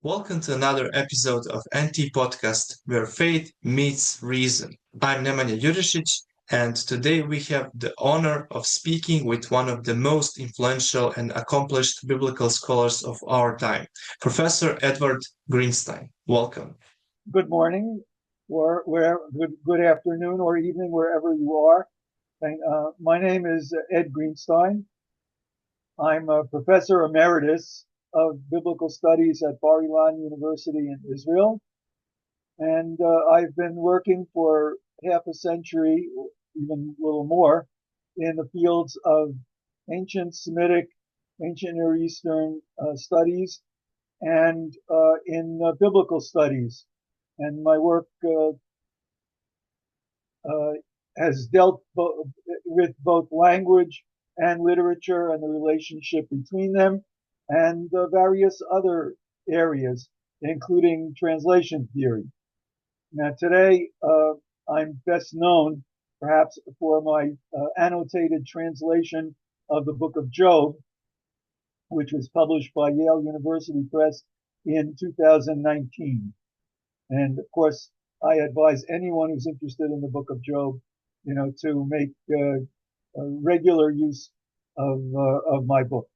Welcome to another episode of NT Podcast, where faith meets reason. I'm Nemanja Jurišić, and today we have the honor of speaking with one of the most influential and accomplished biblical scholars of our time, Professor Edward Greenstein. Welcome. Good morning, or good afternoon or evening, wherever you are. My name is Ed Greenstein. I'm a Professor Emeritus of Biblical Studies at Bar-Ilan University in Israel. And I've been working for half a century, even a little more, in the fields of ancient Semitic, ancient Near Eastern studies, and in biblical studies. And my work has dealt with both language and literature and the relationship between them, and various other areas, including translation theory. Now, today, I'm best known, perhaps, for my annotated translation of the book of Job, which was published by Yale University Press in 2019. And of course, I advise anyone who's interested in the book of Job, to make regular use of my book.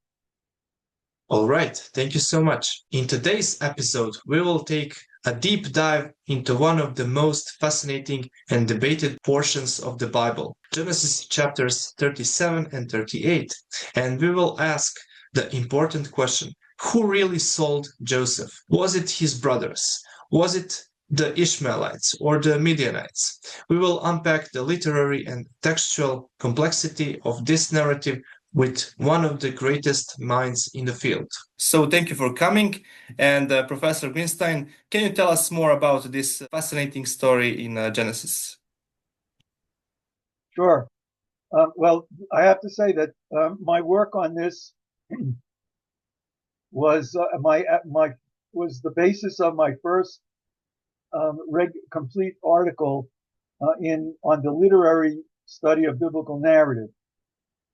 All right, thank you so much. In today's episode, we will take a deep dive into one of the most fascinating and debated portions of the Bible, Genesis chapters 37 and 38. And we will ask the important question, who really sold Joseph? Was it his brothers? Was it the Ishmaelites or the Midianites? We will unpack the literary and textual complexity of this narrative with one of the greatest minds in the field. So thank you for coming. And Professor Greenstein, can you tell us more about this fascinating story in Genesis? Sure. Well, I have to say that my work on this was was the basis of my first complete article on the literary study of biblical narrative.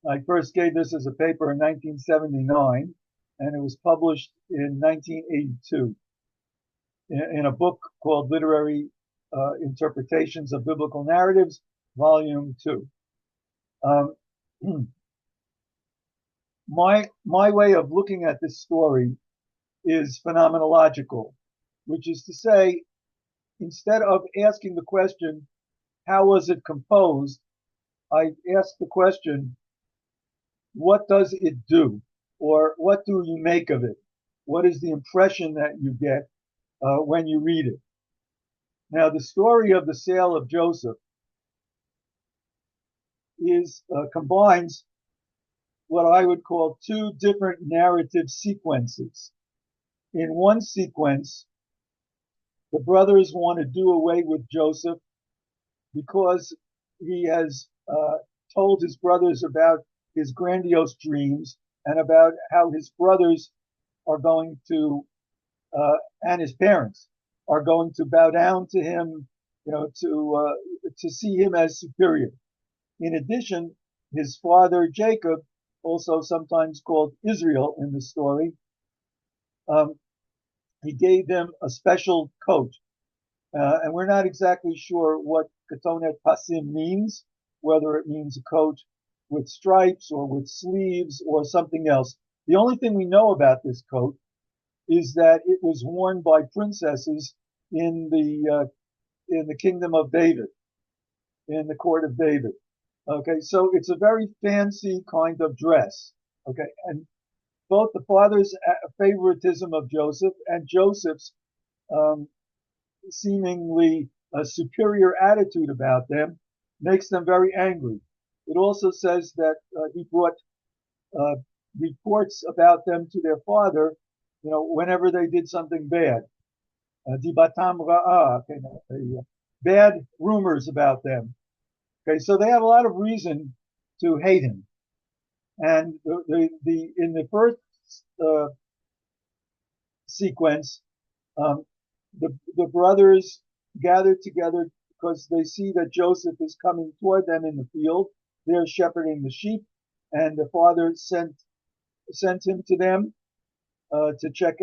I first gave this as a paper in 1979, and it was published in 1982 in a book called Literary Interpretations of Biblical Narratives, Volume 2. My way of looking at this story is phenomenological, which is to say, instead of asking the question, how was it composed, I ask the question, what does it do? Or what do you make of it? What is the impression that you get when you read it? Now, the story of the sale of Joseph combines what I would call two different narrative sequences. In one sequence, the brothers want to do away with Joseph because he has told his brothers about his grandiose dreams and about how his brothers are going to, and his parents are going to bow down to him, to see him as superior. In addition, his father Jacob, also sometimes called Israel in the story, he gave him a special coat. And we're not exactly sure what ketonet pasim means, whether it means a coat with stripes or with sleeves or something else. The only thing we know about this coat is that it was worn by princesses in the kingdom of David, in the court of David. Okay, so it's a very fancy kind of dress. Okay, and both the father's favoritism of Joseph and Joseph's seemingly superior attitude about them makes them very angry. It also says that he brought reports about them to their father, whenever they did something bad. Dibatam ra'ah, bad rumors about them. Okay, so they have a lot of reason to hate him. And in the first sequence, the brothers gathered together because they see that Joseph is coming toward them in the field. They're shepherding the sheep, and the father sent him to them. to check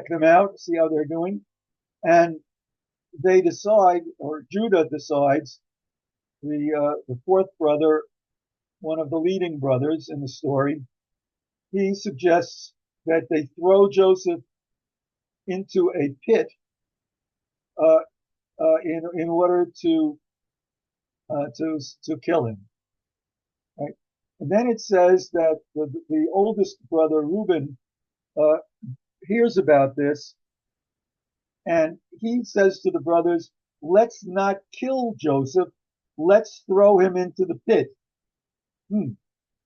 them out, see how they're doing, and they decide, or Judah decides, the fourth brother, one of the leading brothers in the story, he suggests that they throw Joseph into a pit in order to kill him. Right? And then it says that the oldest brother, Reuben, hears about this, and he says to the brothers, "Let's not kill Joseph. Let's throw him into the pit."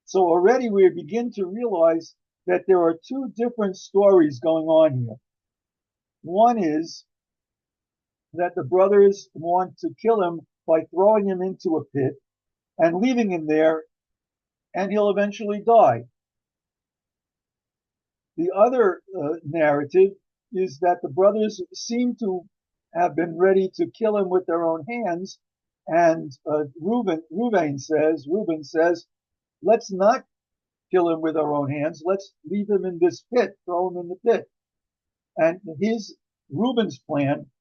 So already we begin to realize that there are two different stories going on here. One is that the brothers want to kill him by throwing him into a pit and leaving him there, and he'll eventually die. The other narrative is that the brothers seem to have been ready to kill him with their own hands, and Reuben says, "Let's not kill him with our own hands. Let's leave him in this pit, throw him in the pit." And Reuben's plan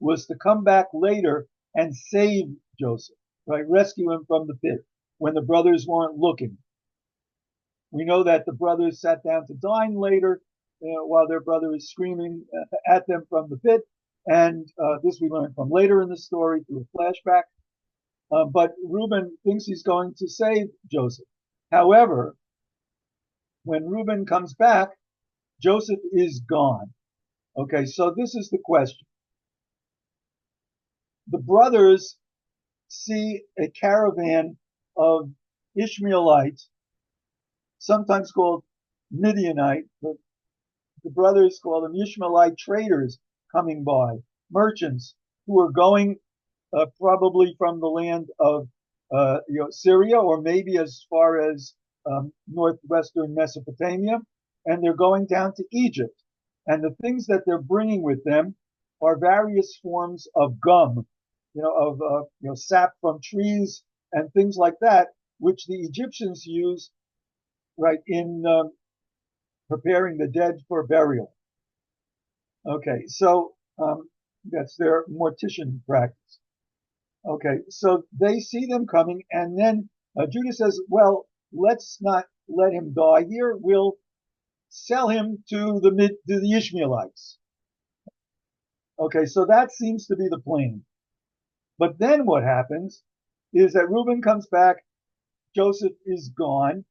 was to come back later and save Joseph, right? Rescue him from the pit when the brothers weren't looking. We know that the brothers sat down to dine later while their brother is screaming at them from the pit. And this we learned from later in the story through a flashback. But Reuben thinks he's going to save Joseph. However, when Reuben comes back, Joseph is gone. Okay, so this is the question. The brothers see a caravan of Ishmaelites, sometimes called Midianite, but the brothers call them Ishmaelite traders, coming by, merchants who are going probably from the land of Syria, or maybe as far as northwestern Mesopotamia, and they're going down to Egypt. And the things that they're bringing with them are various forms of gum, sap from trees and things like that, which the Egyptians use, right, in preparing the dead for burial. Okay, so that's their mortician practice. Okay, so they see them coming, and then Judah says, "Well, let's not let him die here. We'll sell him to the Ishmaelites." Okay, so that seems to be the plan. But then what happens is that Reuben comes back, Joseph is gone.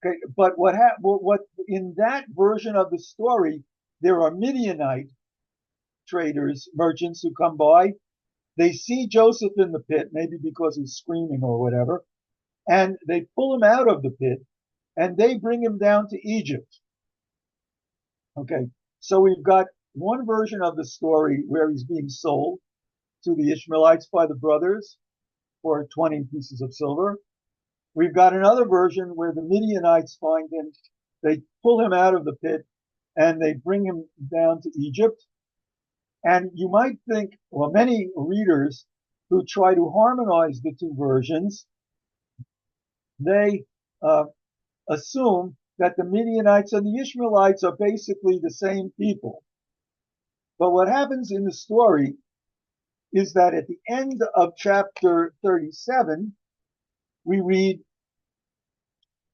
Okay, but what in that version of the story, there are Midianite traders, merchants who come by. They see Joseph in the pit, maybe because he's screaming or whatever, and they pull him out of the pit, and they bring him down to Egypt. Okay, so we've got one version of the story where he's being sold to the Ishmaelites by the brothers for 20 pieces of silver. We've got another version where the Midianites find him, they pull him out of the pit, and they bring him down to Egypt. And you might think, well, many readers who try to harmonize the two versions, they assume that the Midianites and the Ishmaelites are basically the same people. But what happens in the story is that at the end of chapter 37, we read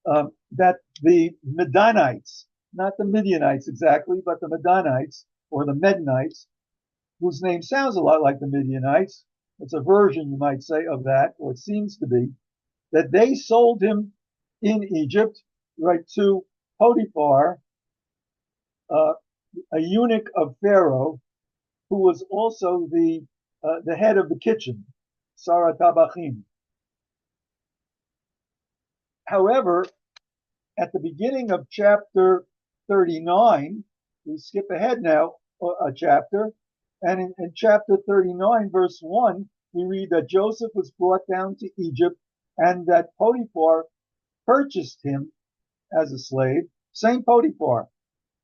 that the Medanites, not the Midianites exactly, but the Medanites or the Medanites, whose name sounds a lot like the Midianites, it's a version, you might say, of that, or it seems to be, that they sold him in Egypt, right, to Potiphar, a eunuch of Pharaoh, who was also the head of the kitchen, Sarah Tabachim. However, at the beginning of chapter 39, we skip ahead now a chapter, and in chapter 39, verse 1, we read that Joseph was brought down to Egypt and that Potiphar purchased him as a slave. Same Potiphar,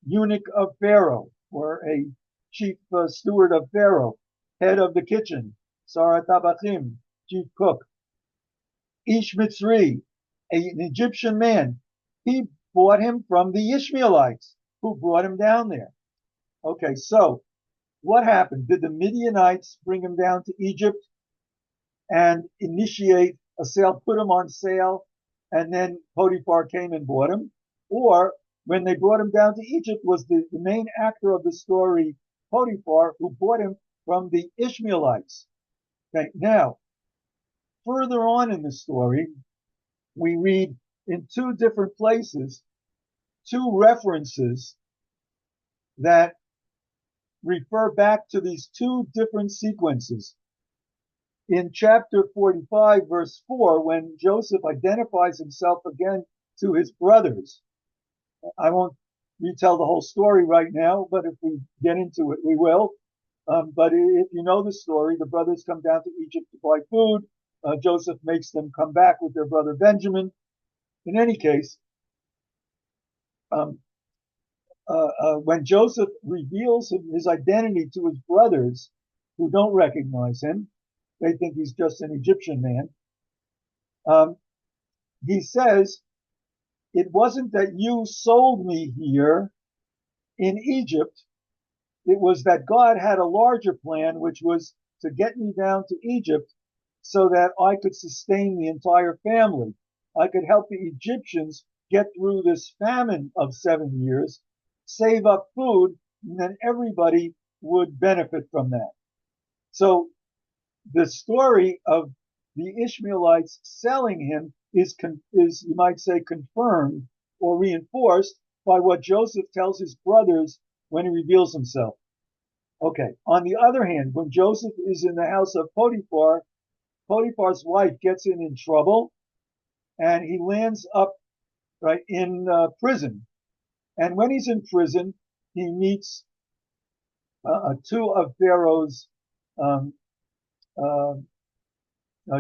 eunuch of Pharaoh, or a chief steward of Pharaoh, head of the kitchen, Sarah Tabachim, chief cook. Ish Mitzri, an Egyptian man, he bought him from the Ishmaelites who brought him down there. Okay, so what happened? Did the Midianites bring him down to Egypt and initiate a sale, put him on sale, and then Potiphar came and bought him? Or when they brought him down to Egypt, was the main actor of the story Potiphar, who bought him from the Ishmaelites? Okay, now, further on in the story, we read in two different places, two references that refer back to these two different sequences. In chapter 45, verse 4, when Joseph identifies himself again to his brothers, I won't retell the whole story right now, but if we get into it, we will. But if you know the story, the brothers come down to Egypt to buy food. Joseph makes them come back with their brother Benjamin. In any case, when Joseph reveals his identity to his brothers, who don't recognize him, they think he's just an Egyptian man. He says, "It wasn't that you sold me here in Egypt. It was that God had a larger plan, which was to get me down to Egypt so that I could sustain the entire family. I could help the Egyptians get through this famine of 7 years, save up food, and then everybody would benefit from that." So the story of the Ishmaelites selling him is, you might say, confirmed or reinforced by what Joseph tells his brothers when he reveals himself. Okay, on the other hand, when Joseph is in the house of Potiphar, Potiphar's wife gets in trouble, and he lands up right in prison. And when he's in prison, he meets two of Pharaoh's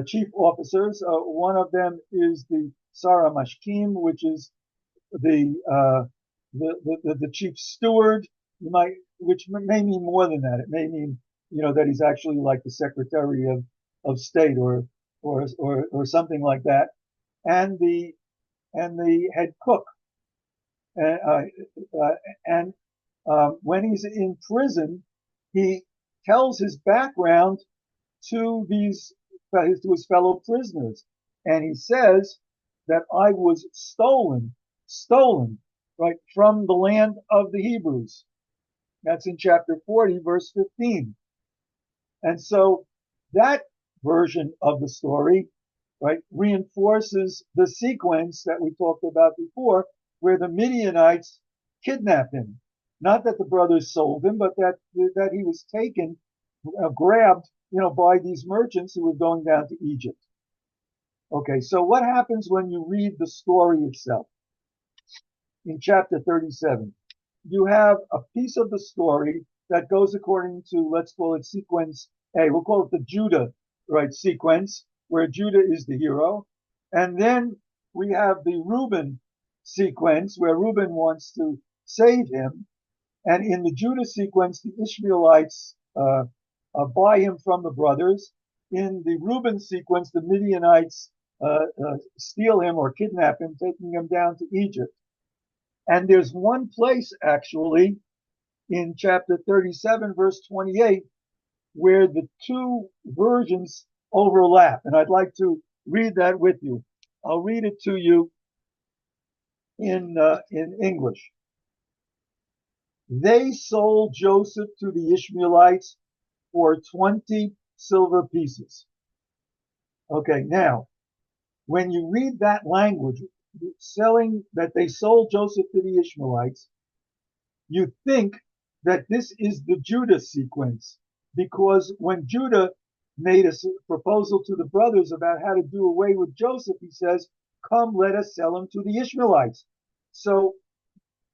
chief officers. One of them is the Sara Mashkim, which is the chief steward. Which may mean more than that. It may mean, that he's actually like the Secretary of State or something like that, and the head cook. And when he's in prison, he tells his background to his fellow prisoners, and he says that I was stolen, right, from the land of the Hebrews. That's in chapter 40, verse 15. And so that version of the story, right, reinforces the sequence that we talked about before, where the Midianites kidnapped him. Not that the brothers sold him, but that he was taken, grabbed, by these merchants who were going down to Egypt. Okay, so what happens when you read the story itself? In chapter 37, you have a piece of the story that goes according to, let's call it sequence A. We'll call it the Judah, right, sequence, where Judah is the hero. And then we have the Reuben sequence, where Reuben wants to save him. And in the Judah sequence, the Ishmaelites buy him from the brothers. In the Reuben sequence, the Midianites steal him or kidnap him, taking him down to Egypt. And there's one place, actually, in chapter 37, verse 28, where the two versions overlap. And I'd like to read that with you. I'll read it to you in English. They sold Joseph to the Ishmaelites for 20 silver pieces. Okay, now, when you read that language, that they sold Joseph to the Ishmaelites, you think that this is the Judah sequence, because when Judah made a proposal to the brothers about how to do away with Joseph, he says, "Come, let us sell him to the Ishmaelites." So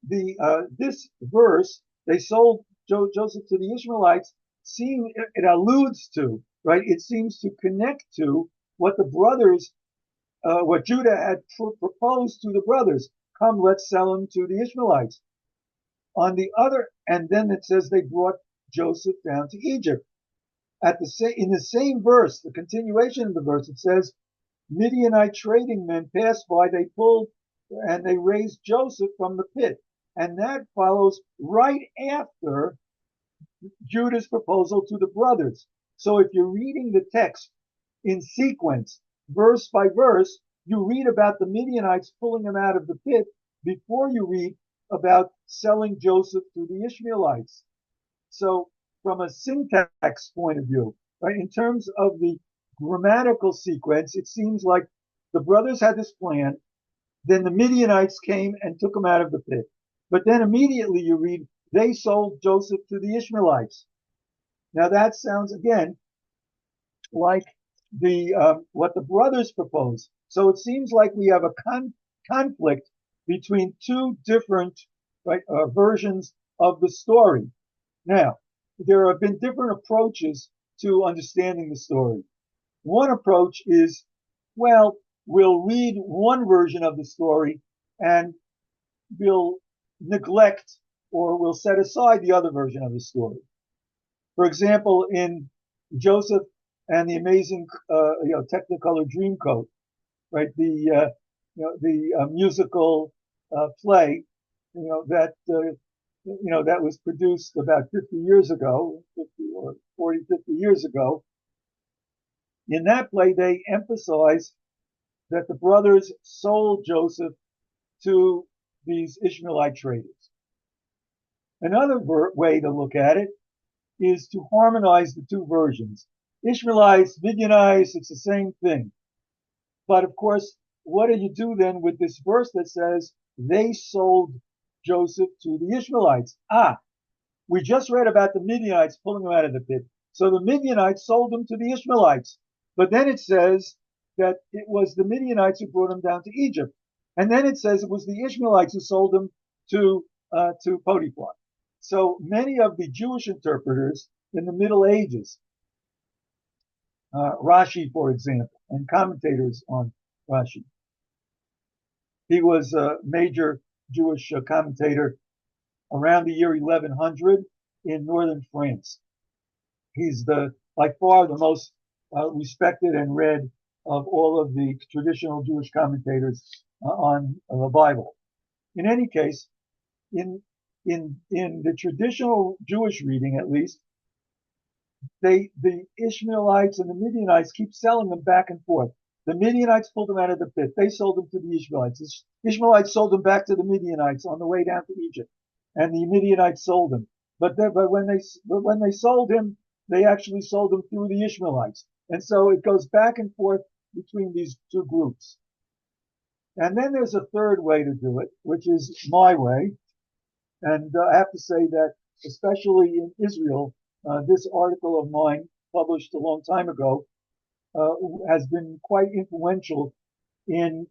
this verse, they sold Joseph to the Ishmaelites, it alludes to, right? It seems to connect to what the brothers, what Judah had proposed to the brothers. Come, let's sell him to the Ishmaelites. And then it says they brought Joseph down to Egypt. In the same verse, the continuation of the verse, it says, Midianite trading men passed by, they pulled and they raised Joseph from the pit. And that follows right after Judah's proposal to the brothers. So if you're reading the text in sequence, verse by verse, you read about the Midianites pulling him out of the pit before you read about selling Joseph to the Ishmaelites. So from a syntax point of view, right, in terms of the grammatical sequence, it seems like the brothers had this plan, then the Midianites came and took him out of the pit. But then immediately you read, they sold Joseph to the Ishmaelites. Now that sounds again like what the brothers propose. So it seems like we have a conflict between two different versions of the story. Now, there have been different approaches to understanding the story. One approach is, well, we'll read one version of the story and we'll neglect or we'll set aside the other version of the story. For example, in Joseph and the Amazing Technicolor Dreamcoat, right? The musical play, that was produced about 50 years ago, 50 or 40, 50 years ago. In that play, they emphasize that the brothers sold Joseph to these Ishmaelite traders. Another way to look at it is to harmonize the two versions. Ishmaelites, Midianites, it's the same thing. But of course, what do you do then with this verse that says they sold Joseph to the Ishmaelites? We just read about the Midianites pulling him out of the pit. So the Midianites sold him to the Ishmaelites. But then it says that it was the Midianites who brought him down to Egypt. And then it says it was the Ishmaelites who sold him to Potiphar. So many of the Jewish interpreters in the Middle Ages, Rashi, for example, and commentators on Rashi. He was a major Jewish commentator around the year 1100 in northern France. He's by far the most respected and read of all of the traditional Jewish commentators on the Bible. In any case, in the traditional Jewish reading, at least, the Ishmaelites and the Midianites keep selling them back and forth. The Midianites pulled them out of the pit. They sold them to the Ishmaelites. The Ishmaelites sold them back to the Midianites on the way down to Egypt, and the Midianites sold them. But when they sold him, they actually sold him through the Ishmaelites, and so it goes back and forth between these two groups. And then there's a third way to do it, which is my way. And I have to say that, especially in Israel, this article of mine, published a long time ago, has been quite influential in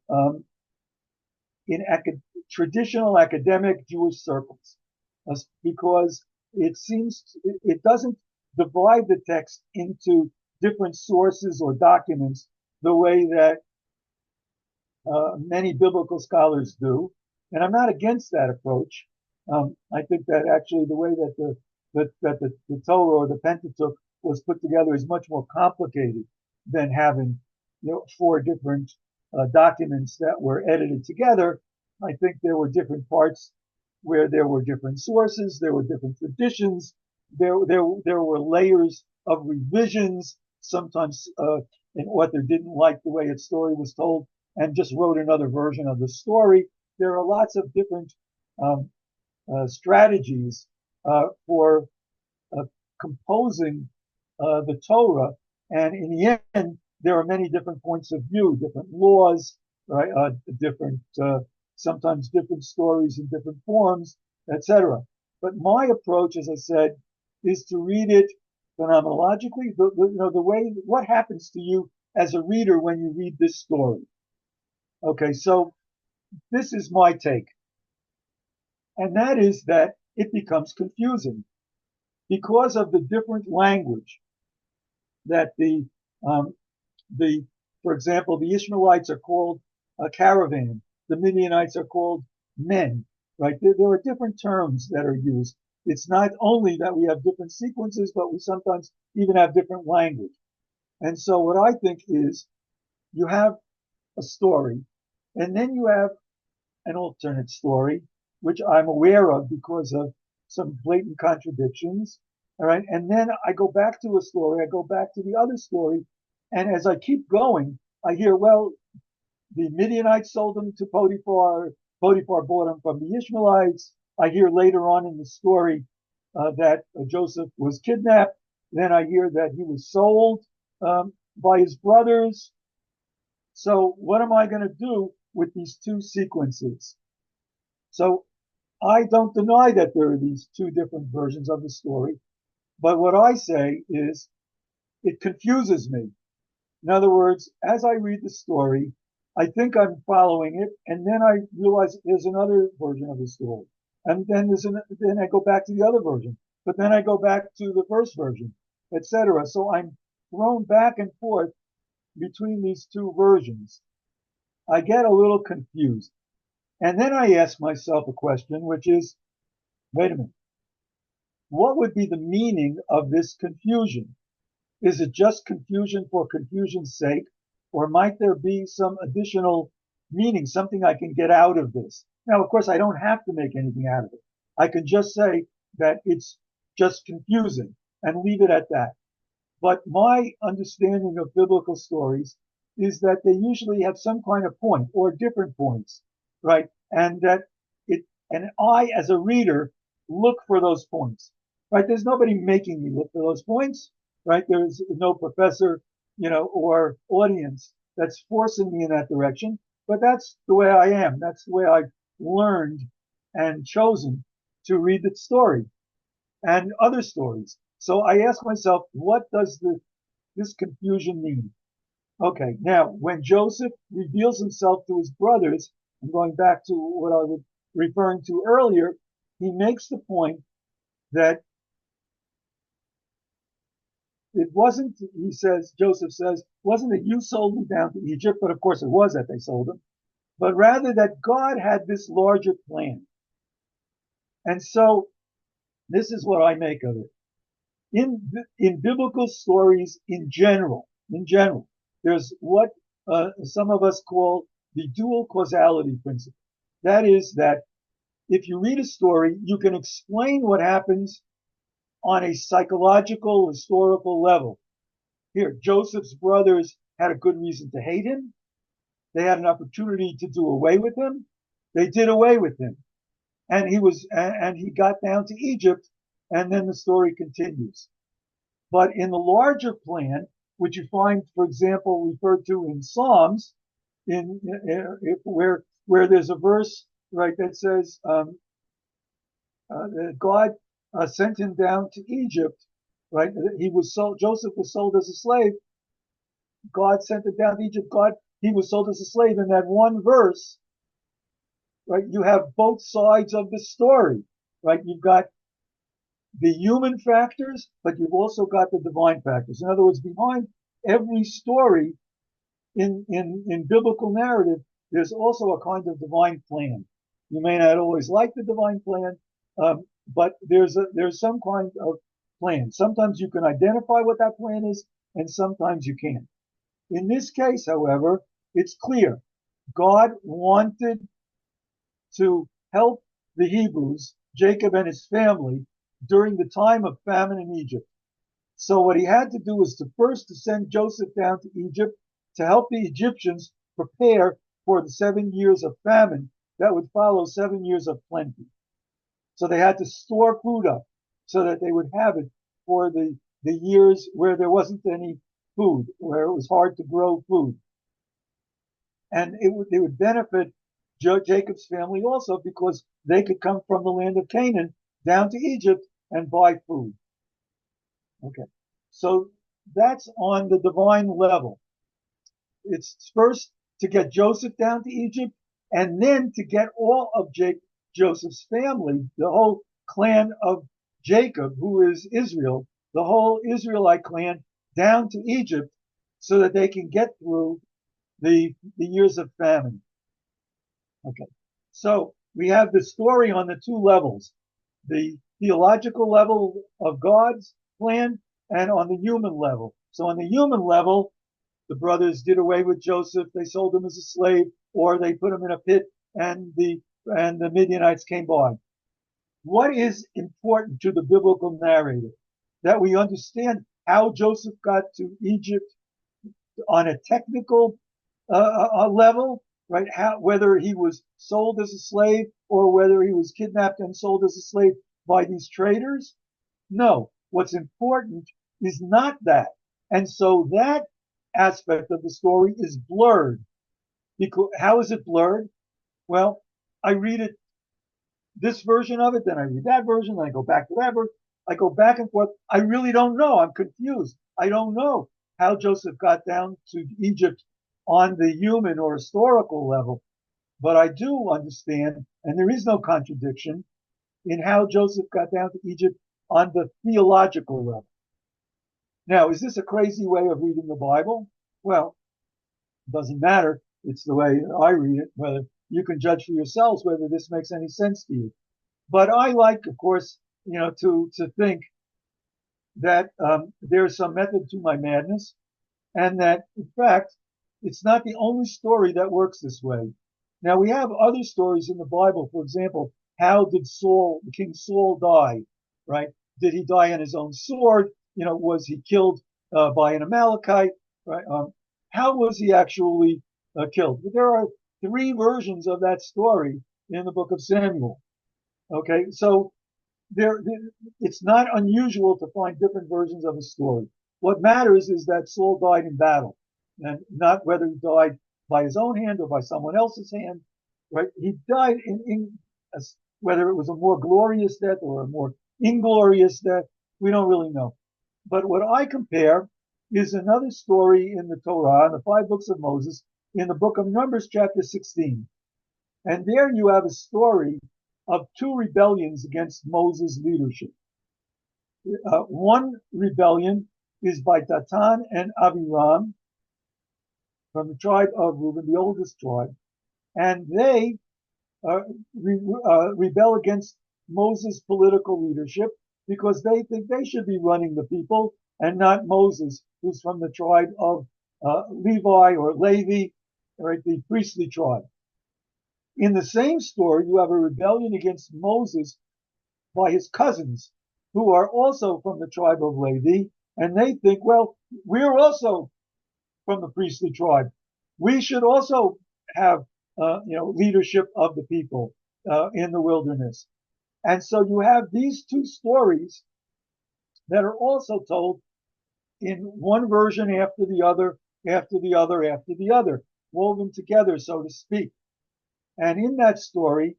traditional academic Jewish circles, because it doesn't divide the text into different sources or documents the way that many biblical scholars do. And I'm not against that approach. I think that actually the way that the Torah or the Pentateuch was put together is much more complicated than having 4 different documents that were edited together. I think there were different parts where there were different sources, there were different traditions, there were layers of revisions. Sometimes an author didn't like the way its story was told and just wrote another version of the story. There are lots of different strategies for composing the Torah, and in the end, there are many different points of view, different laws, right? Sometimes different stories in different forms, etc. But my approach, as I said, is to read it phenomenologically. The way what happens to you as a reader when you read this story. Okay, so this is my take, and that is that it becomes confusing because of the different language that for example, the Ishmaelites are called a caravan, the Midianites are called men, right? There are different terms that are used. It's not only that we have different sequences, but we sometimes even have different language. And so what I think is you have a story, and then you have an alternate story, which I'm aware of because of some blatant contradictions. All right. And then I go back to a story, I go back to the other story. And as I keep going, I hear, well, the Midianites sold them to Potiphar. Potiphar bought them from the Ishmaelites. I hear later on in the story that Joseph was kidnapped. Then I hear that he was sold by his brothers. So what am I going to do with these two sequences? So I don't deny that there are these two different versions of the story, but what I say is it confuses me. In other words, as I read the story, I think I'm following it, and then I realize there's another version of the story, and then then I go back to the other version, but then I go back to the first version, etc. So I'm thrown back and forth between these two versions. I get a little confused, and then I ask myself a question, which is, wait a minute, what would be the meaning of this confusion? Is it just confusion for confusion's sake? Or might there be some additional meaning, something I can get out of this? Now, of course, I don't have to make anything out of it. I can just say that it's just confusing and leave it at that. But my understanding of biblical stories is that they usually have some kind of point or different points, right? And and I, as a reader, look for those points, right? There's nobody making me look for those points, right? There's no professor, or audience that's forcing me in that direction. But that's the way I am. That's the way I've learned and chosen to read the story and other stories. So I ask myself, what does this confusion mean? Okay, now when Joseph reveals himself to his brothers, I'm going back to what I was referring to earlier, he makes the point that it wasn't, Joseph says, wasn't that you sold me down to Egypt, but of course it was that they sold him, but rather that God had this larger plan. And so this is what I make of it. In biblical stories in general, there's what some of us call the dual causality principle. That is that if you read a story, you can explain what happens on a psychological, historical level. Here, Joseph's brothers had a good reason to hate him. They had an opportunity to do away with him. They did away with him. And he got down to Egypt, and then the story continues. But in the larger plan, which you find, for example, referred to in Psalms, where there's a verse, right, that says God sent him down to Egypt, right? Joseph was sold as a slave. God sent him down to Egypt. He was sold as a slave. In that one verse, right, you have both sides of the story, right? You've got the human factors, but you've also got the divine factors. In other words, behind every story in biblical narrative, there's also a kind of divine plan. You may not always like the divine plan, but there's some kind of plan. Sometimes you can identify what that plan is, and sometimes you can't. In this case, however, it's clear God wanted to help the Hebrews, Jacob and his family, during the time of famine in Egypt. So what he had to do was to send Joseph down to Egypt to help the Egyptians prepare for the 7 years of famine that would follow 7 years of plenty. So they had to store food up so that they would have it for the years where there wasn't any food, where it was hard to grow food. And it would benefit Jacob's family also, because they could come from the land of Canaan down to Egypt and buy food. Okay, so that's on the divine level. It's first to get Joseph down to Egypt, and then to get all of Joseph's family, the whole clan of Jacob, who is Israel, the whole Israelite clan, down to Egypt, so that they can get through the years of famine. Okay, so we have the story on the two levels, the theological level of God's plan and on the human level. So on the human level, the brothers did away with Joseph. They sold him as a slave, or they put him in a pit and the Midianites came by. What is important to the biblical narrative? That we understand how Joseph got to Egypt on a technical level, right? Whether he was sold as a slave or whether he was kidnapped and sold as a slave by these traders. No, what's important is not that. And so that aspect of the story is blurred. Because how is it blurred? Well, I read it, this version of it, then I read that version, then I go back to that version. I go back and forth. I really don't know. I'm confused. I don't know how Joseph got down to Egypt on the human or historical level. But I do understand, and there is no contradiction in how Joseph got down to Egypt on the theological level. Now, is this a crazy way of reading the Bible? Well, it doesn't matter. It's the way I read it. Whether you can judge for yourselves whether this makes any sense to you. But I like, of course, to think that there's some method to my madness, and that, in fact, it's not the only story that works this way. Now, we have other stories in the Bible. For example, how did King Saul die, right? Did he die on his own sword? Was he killed by an Amalekite, right? How was he actually killed? There are 3 versions of that story in the book of Samuel. Okay, so it's not unusual to find different versions of a story. What matters is that Saul died in battle, and not whether he died by his own hand or by someone else's hand, right? He died whether it was a more glorious death or a more inglorious death, we don't really know. But what I compare is another story in the Torah, in the 5 books of Moses, in the book of Numbers, chapter 16. And there you have a story of 2 rebellions against Moses' leadership. One rebellion is by Datan and Abiram from the tribe of Reuben, the oldest tribe, and they rebel against Moses' political leadership because they think they should be running the people and not Moses, who's from the tribe of Levi or Levi, right, the priestly tribe. In the same story, you have a rebellion against Moses by his cousins, who are also from the tribe of Levi, and they think, well, we're also from the priestly tribe. We should also have, leadership of the people in the wilderness. And so you have these 2 stories that are also told in one version after the other, after the other, after the other, woven together, so to speak. And in that story,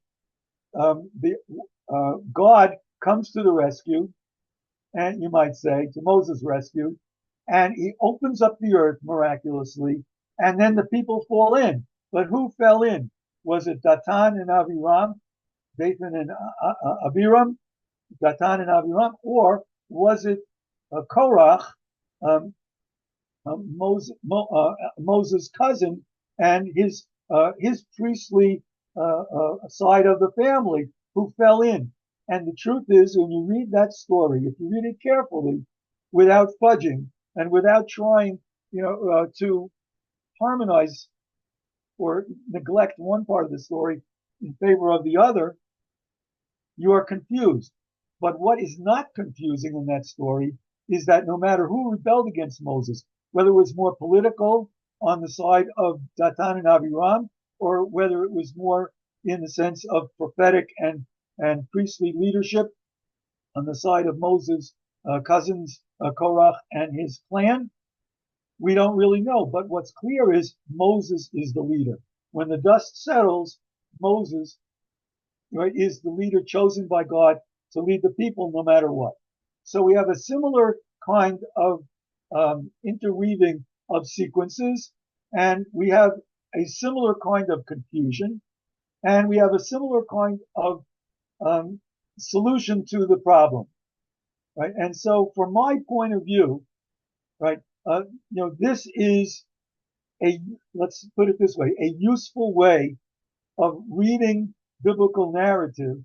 God comes to the rescue, and you might say to Moses' rescue, and he opens up the earth miraculously, and then the people fall in. But who fell in? Was it Datan and Abiram, Dathan and Abiram, Datan and Abiram, or was it Korach, Moses' cousin, and his priestly side of the family who fell in? And the truth is, when you read that story, if you read it carefully, without fudging and without trying, to harmonize or neglect one part of the story in favor of the other, you are confused. But what is not confusing in that story is that no matter who rebelled against Moses, whether it was more political on the side of Datan and Abiram, or whether it was more in the sense of prophetic and priestly leadership on the side of Moses' cousins, Korach and his clan, we don't really know. But what's clear is Moses is the leader. When the dust settles, Moses, right, is the leader chosen by God to lead the people no matter what. So we have a similar kind of interweaving of sequences, and we have a similar kind of confusion, and we have a similar kind of solution to the problem, right? And so from my point of view, right, this is let's put it this way, a useful way of reading biblical narrative,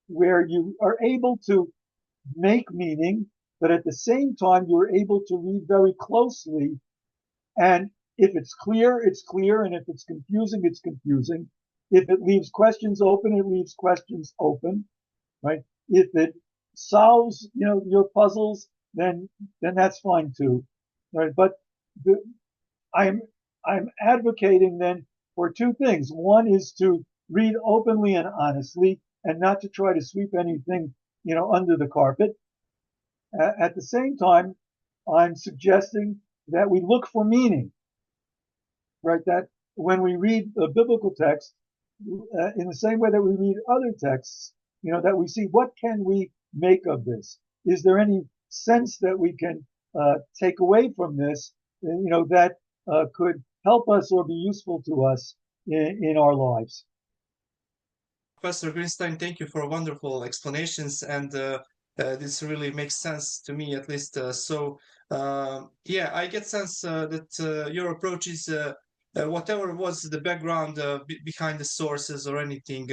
where you are able to make meaning, but at the same time you're able to read very closely and If it's clear, it's clear, and if it's confusing, it's confusing. If it leaves questions open, it leaves questions open, right? If it solves, your puzzles, then that's fine too, right? But I'm advocating then for two things. One is to read openly and honestly, and not to try to sweep anything, under the carpet. At the same time, I'm suggesting that we look for meaning, right? That when we read a biblical text, in the same way that we read other texts, that we see what can we make of this? Is there any sense that we can take away from this, that could help us or be useful to us in our lives? Professor Greenstein, thank you for wonderful explanations, and this really makes sense to me, at least. Yeah, I get sense that your approach is whatever was the background behind the sources or anything,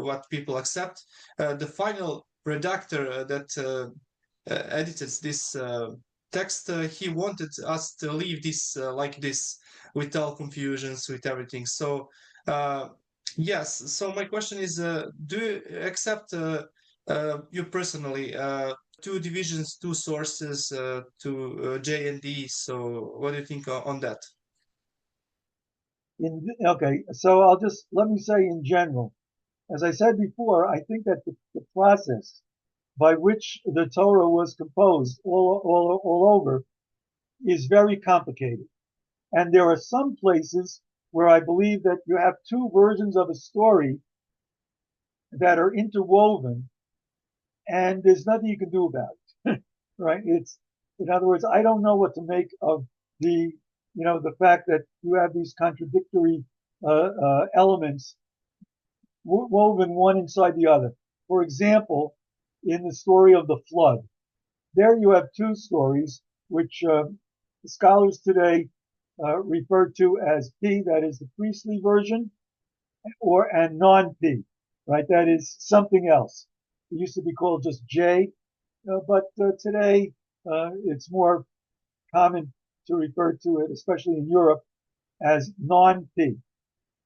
what people accept. The final redactor that edited this text, he wanted us to leave this like this, without confusions, with everything. So yes, so my question is, do you accept, you personally, two divisions, two sources, to J and D? So what do you think on that? Okay, so let me say in general, as I said before, I think that the process by which the Torah was composed all over is very complicated. And there are some places where I believe that you have two versions of a story that are interwoven, and there's nothing you can do about it, right? In other words, I don't know what to make of the fact that you have these contradictory elements woven one inside the other. For example, in the story of the flood, there you have two stories which scholars today refer to as P, that is the priestly version, and non-P, right? That is something else. It used to be called just J, but today it's more common to refer to it, especially in Europe, as non-P.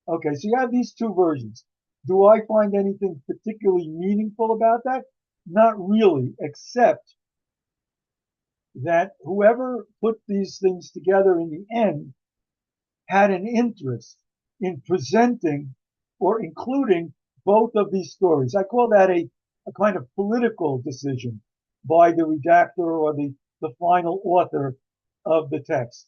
Okay, so you have these two versions. Do I find anything particularly meaningful about that? Not really, except that whoever put these things together in the end had an interest in presenting or including both of these stories. I call that a kind of political decision by the redactor or the final author of the text.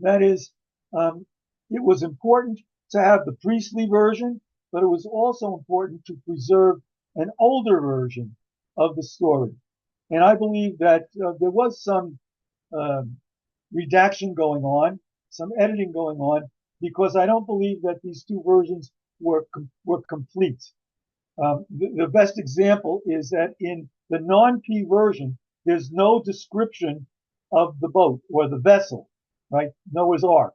That is, it was important to have the priestly version, but it was also important to preserve an older version of the story. And I believe that there was some redaction going on, some editing going on, because I don't believe that these two versions were complete. The best example is that in the non-P version, there's no description of the boat or the vessel, right? Noah's Ark,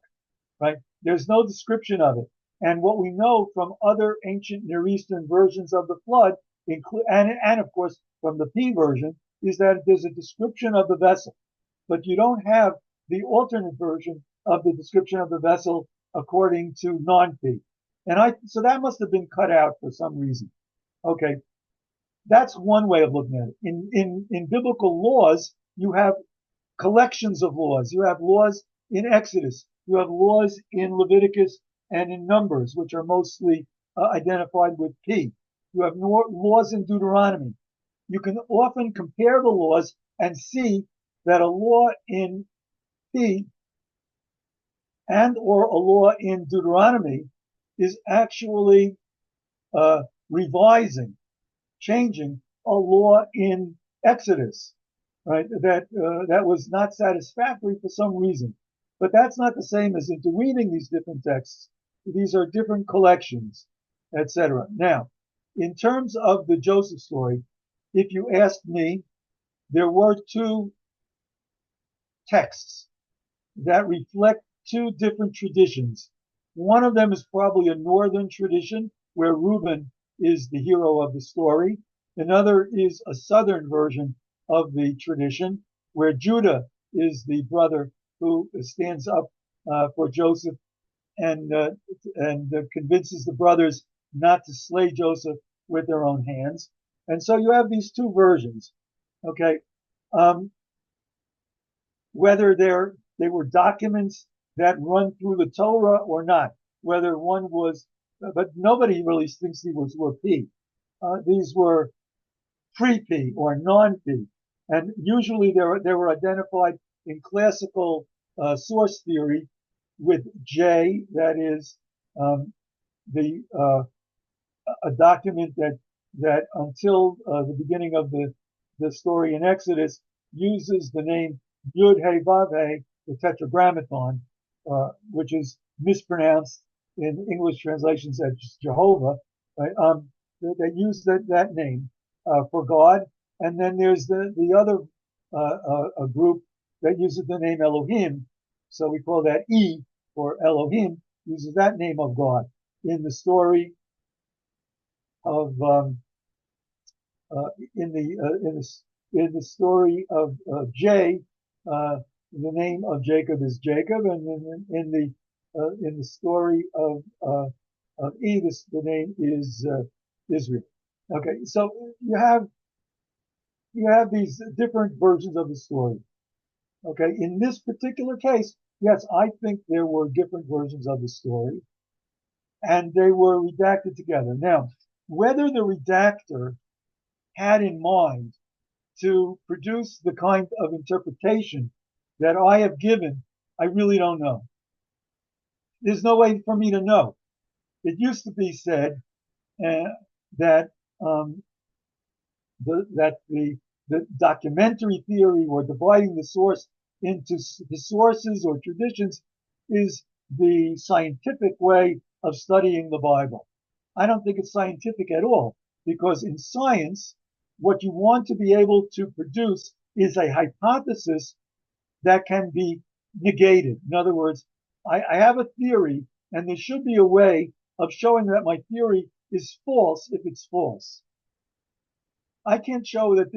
right? There's no description of it. And what we know from other ancient Near Eastern versions of the flood, and of course from the P version, is that there's a description of the vessel, but you don't have the alternate version of the description of the vessel according to non-P. So that must have been cut out for some reason. Okay, that's one way of looking at it. In biblical laws, you have collections of laws. You have laws in Exodus. You have laws in Leviticus and in Numbers, which are mostly identified with P. You have laws in Deuteronomy. You can often compare the laws and see that a law in P and or a law in Deuteronomy is actually revising, changing a law in Exodus, right? That was not satisfactory for some reason. But that's not the same as interweaving these different texts. These are different collections, etc. Now, in terms of the Joseph story, if you ask me, there were two texts that reflect two different traditions. One of them is probably a northern tradition where Reuben is the hero of the story. Another is a southern version of the tradition where Judah is the brother who stands up for Joseph and convinces the brothers not to slay Joseph with their own hands. And so you have these two versions. Okay, whether they were documents that run through the Torah or not, whether one was, but nobody really thinks these were P. These were pre-P or non-P, and usually they were identified in classical source theory with J, that is a document that until the beginning of the story in Exodus uses the name Yud He Vav He, the Tetragrammaton, which is mispronounced in English translations as Jehovah. Right? They use that name for God, and then there's the other a group that uses the name Elohim, so we call that E for Elohim, uses that name of God in the story of in the story of J. The name of Jacob is Jacob, and then in the story of E, the name is Israel. Okay, so you have these different versions of the story. Okay, in this particular case, yes, I think there were different versions of the story, and they were redacted together. Now, whether the redactor had in mind to produce the kind of interpretation that I have given, I really don't know. There's no way for me to know. It used to be said that the documentary theory, or dividing the source into the sources or traditions, is the scientific way of studying the Bible. I don't think it's scientific at all, because in science, what you want to be able to produce is a hypothesis that can be negated. In other words, I have a theory, and there should be a way of showing that my theory is false if it's false. I can't show that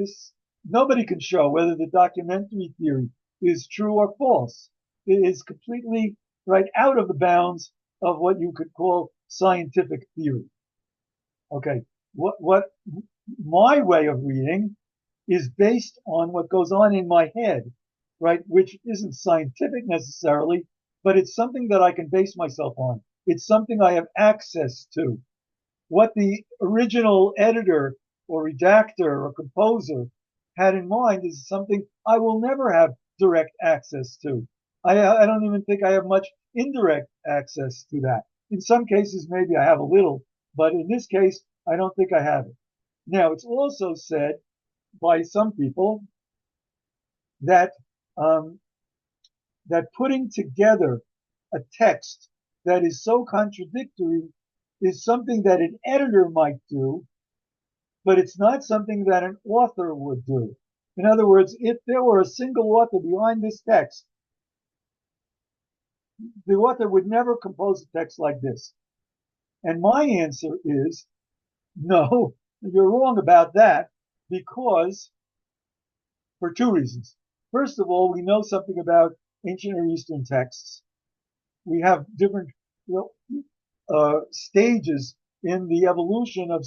nobody can show whether the documentary theory is true or false. It is completely right out of the bounds of what you could call scientific theory. Okay, what my way of reading is based on what goes on in my head, right, which isn't scientific necessarily, but it's something that I can base myself on. It's something I have access to. What the original editor or redactor or composer had in mind is something I will never have direct access to. I don't even think I have much indirect access to that. In some cases, maybe I have a little, but in this case, I don't think I have it. Now, it's also said by some people that that putting together a text that is so contradictory is something that an editor might do, but it's not something that an author would do. In other words, if there were a single author behind this text, the author would never compose a text like this. And my answer is, no, you're wrong about that, because for two reasons. First of all, we know something about ancient Near Eastern texts. We have different stages in the evolution of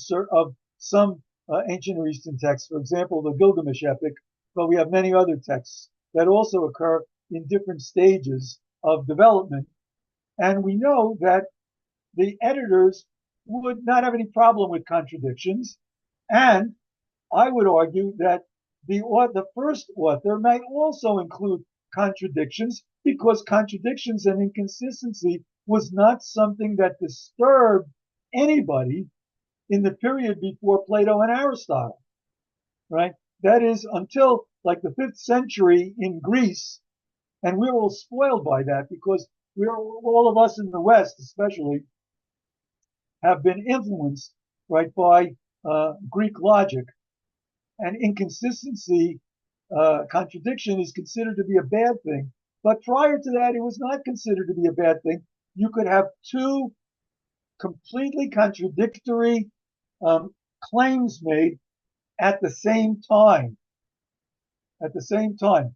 some ancient Near Eastern texts. For example, the Gilgamesh epic, but we have many other texts that also occur in different stages of development. And we know that the editors would not have any problem with contradictions. And I would argue that the first author might also include contradictions, because contradictions and inconsistency was not something that disturbed anybody in the period before Plato and Aristotle, right? That is until like the 5th century in Greece, and we're all spoiled by that because all of us in the West especially have been influenced, right, by Greek logic. And inconsistency, contradiction is considered to be a bad thing. But prior to that, it was not considered to be a bad thing. You could have two completely contradictory claims made at the same time. At the same time.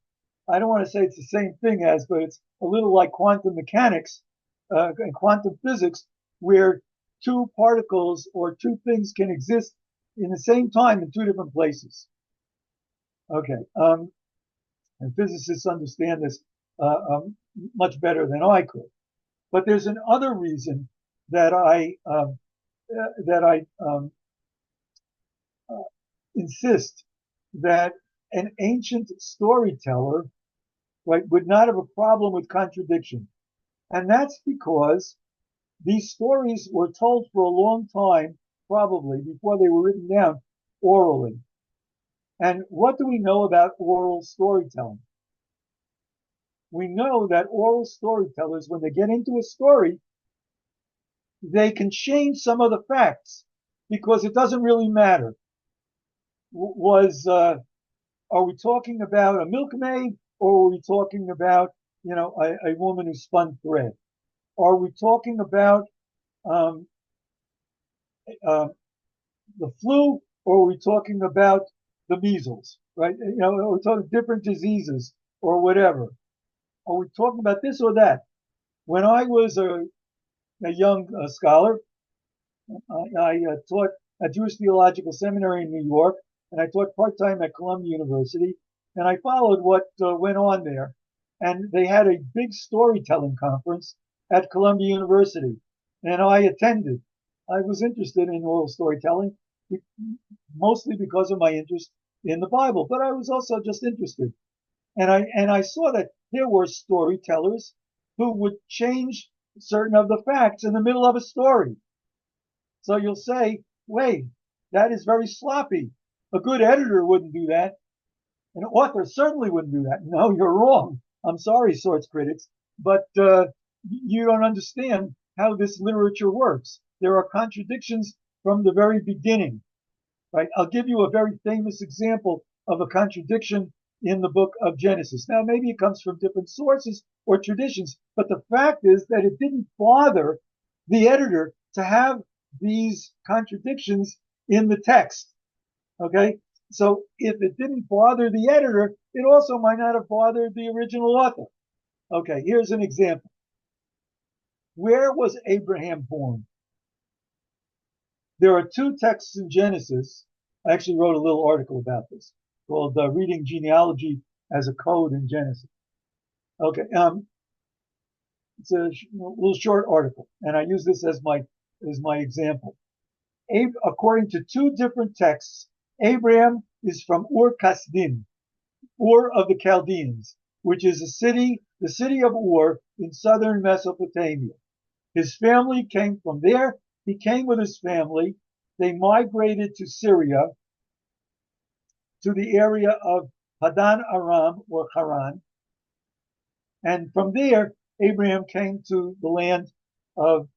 I don't want to say it's the same thing as, but it's a little like quantum mechanics and quantum physics, where two particles or two things can exist in the same time in two different places. Okay, and physicists understand this much better than I could. But there's another reason that I insist that an ancient storyteller, right, would not have a problem with contradiction. And that's because these stories were told for a long time, probably before they were written down, orally. And what do we know about oral storytelling? We know that oral storytellers, when they get into a story, they can change some of the facts because it doesn't really matter. Are we talking about a milkmaid, or are we talking about, a woman who spun thread? Are we talking about um, the flu, or are we talking about the measles? Right? We're talking different diseases or whatever. Are we talking about this or that? When I was a young scholar, I taught at Jewish Theological Seminary in New York, and I taught part-time at Columbia University, and I followed what went on there. And they had a big storytelling conference at Columbia University, and I attended. I was interested in oral storytelling, mostly because of my interest in the Bible, but I was also just interested. And I saw that there were storytellers who would change certain of the facts in the middle of a story. So you'll say, wait, that is very sloppy. A good editor wouldn't do that. An author certainly wouldn't do that. No, you're wrong. I'm sorry, sorts critics, but you don't understand how this literature works. There are contradictions from the very beginning, right? I'll give you a very famous example of a contradiction in the book of Genesis. Now, maybe it comes from different sources or traditions, but the fact is that it didn't bother the editor to have these contradictions in the text. Okay? So if it didn't bother the editor, it also might not have bothered the original author. Okay, here's an example. Where was Abraham born? There are two texts in Genesis. I actually wrote a little article about this called Reading Genealogy as a Code in Genesis. Okay, it's a little short article, and I use this as my example. According to two different texts, Abraham is from Ur-Kasdim, Ur of the Chaldeans, which is the city of Ur in southern Mesopotamia. His family came from there. He came with his family. They migrated to Syria, to the area of Padan Aram or Haran. And from there, Abraham came to the land of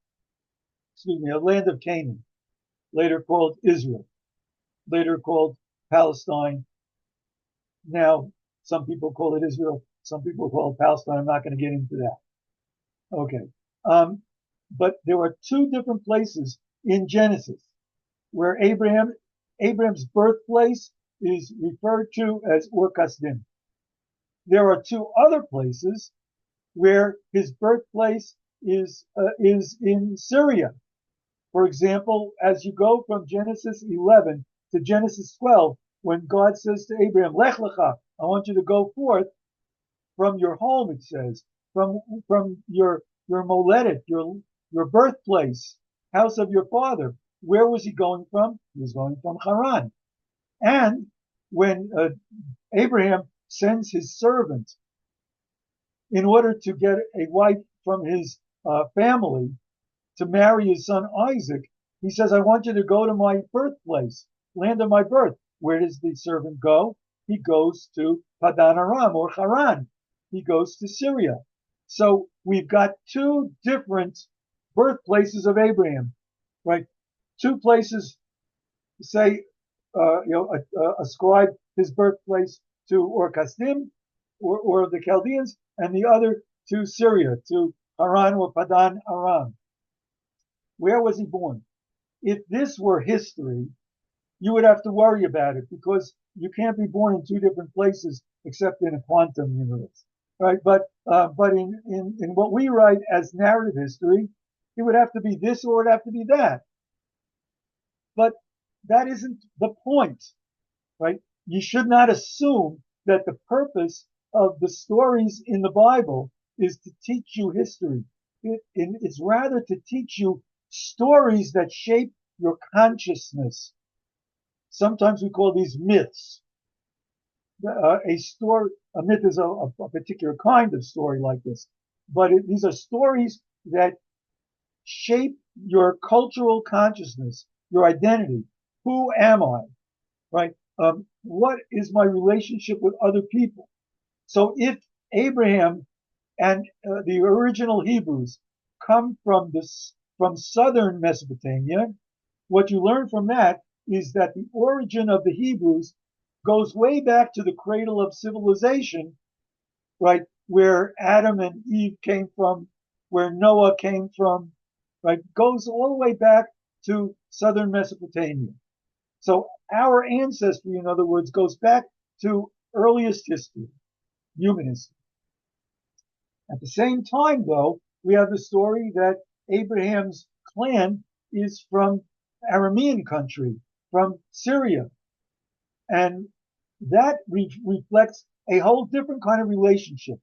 Canaan, later called Israel, later called Palestine. Now, some people call it Israel, some people call it Palestine. I'm not going to get into that. Okay. But there are two different places in Genesis where Abraham's birthplace is referred to as Ur-Kasdim. There are two other places where his birthplace is in Syria. For example, as you go from Genesis 11 to Genesis 12, when God says to Abraham, Lech lecha, I want you to go forth from your home, it says, from your moledet, your birthplace, house of your father. Where was he going from? He was going from Haran. And when Abraham sends his servant in order to get a wife from his family to marry his son Isaac, he says, I want you to go to my birthplace, land of my birth. Where does the servant go? He goes to Padan Aram or Haran. He goes to Syria. So we've got two different birthplaces of Abraham, right? Two places say, ascribe his birthplace to Ur-Kasdim or the Chaldeans, and the other to Syria, to Haran or Padan Aram. Where was he born? If this were history, you would have to worry about it because you can't be born in two different places except in a quantum universe, right? But in what we write as narrative history, it would have to be this or it would have to be that. But that isn't the point, right? You should not assume that the purpose of the stories in the Bible is to teach you history. It's rather to teach you stories that shape your consciousness. Sometimes we call these myths. A myth is a particular kind of story like this, but these are stories that shape your cultural consciousness, your identity. Who am I? Right? What is my relationship with other people? So if Abraham and the original Hebrews come from southern Mesopotamia, what you learn from that is that the origin of the Hebrews goes way back to the cradle of civilization, right? Where Adam and Eve came from, where Noah came from, right? Goes all the way back to southern Mesopotamia. So our ancestry, in other words, goes back to earliest history, human history. At the same time, though, we have the story that Abraham's clan is from Aramean country, from Syria. And that reflects a whole different kind of relationship,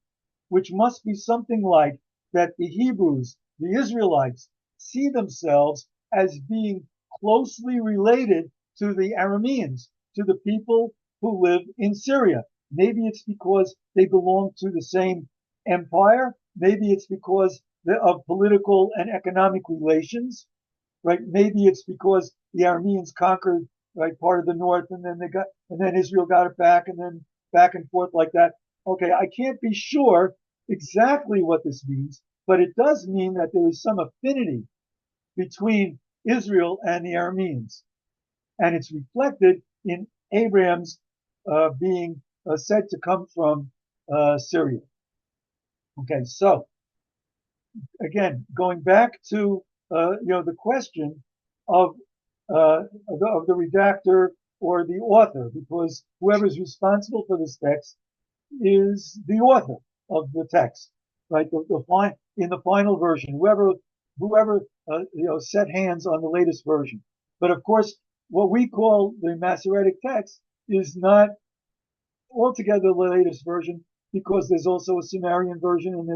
which must be something like that the Hebrews, the Israelites, see themselves as being closely related to the Arameans, to the people who live in Syria. Maybe it's because they belong to the same empire. Maybe it's because of political and economic relations, right? Maybe it's because the Arameans conquered, right, part of the north, and then Israel got it back, and then back and forth like that. Okay, I can't be sure exactly what this means, but it does mean that there is some affinity between Israel and the Arameans, and it's reflected in Abraham's being said to come from Syria. Okay, so again, going back to the question of the redactor or the author, because whoever is responsible for this text is the author of the text, right? In the final version, whoever set hands on the latest version. But of course, what we call the Masoretic text is not altogether the latest version, because there's also a Sumerian version, and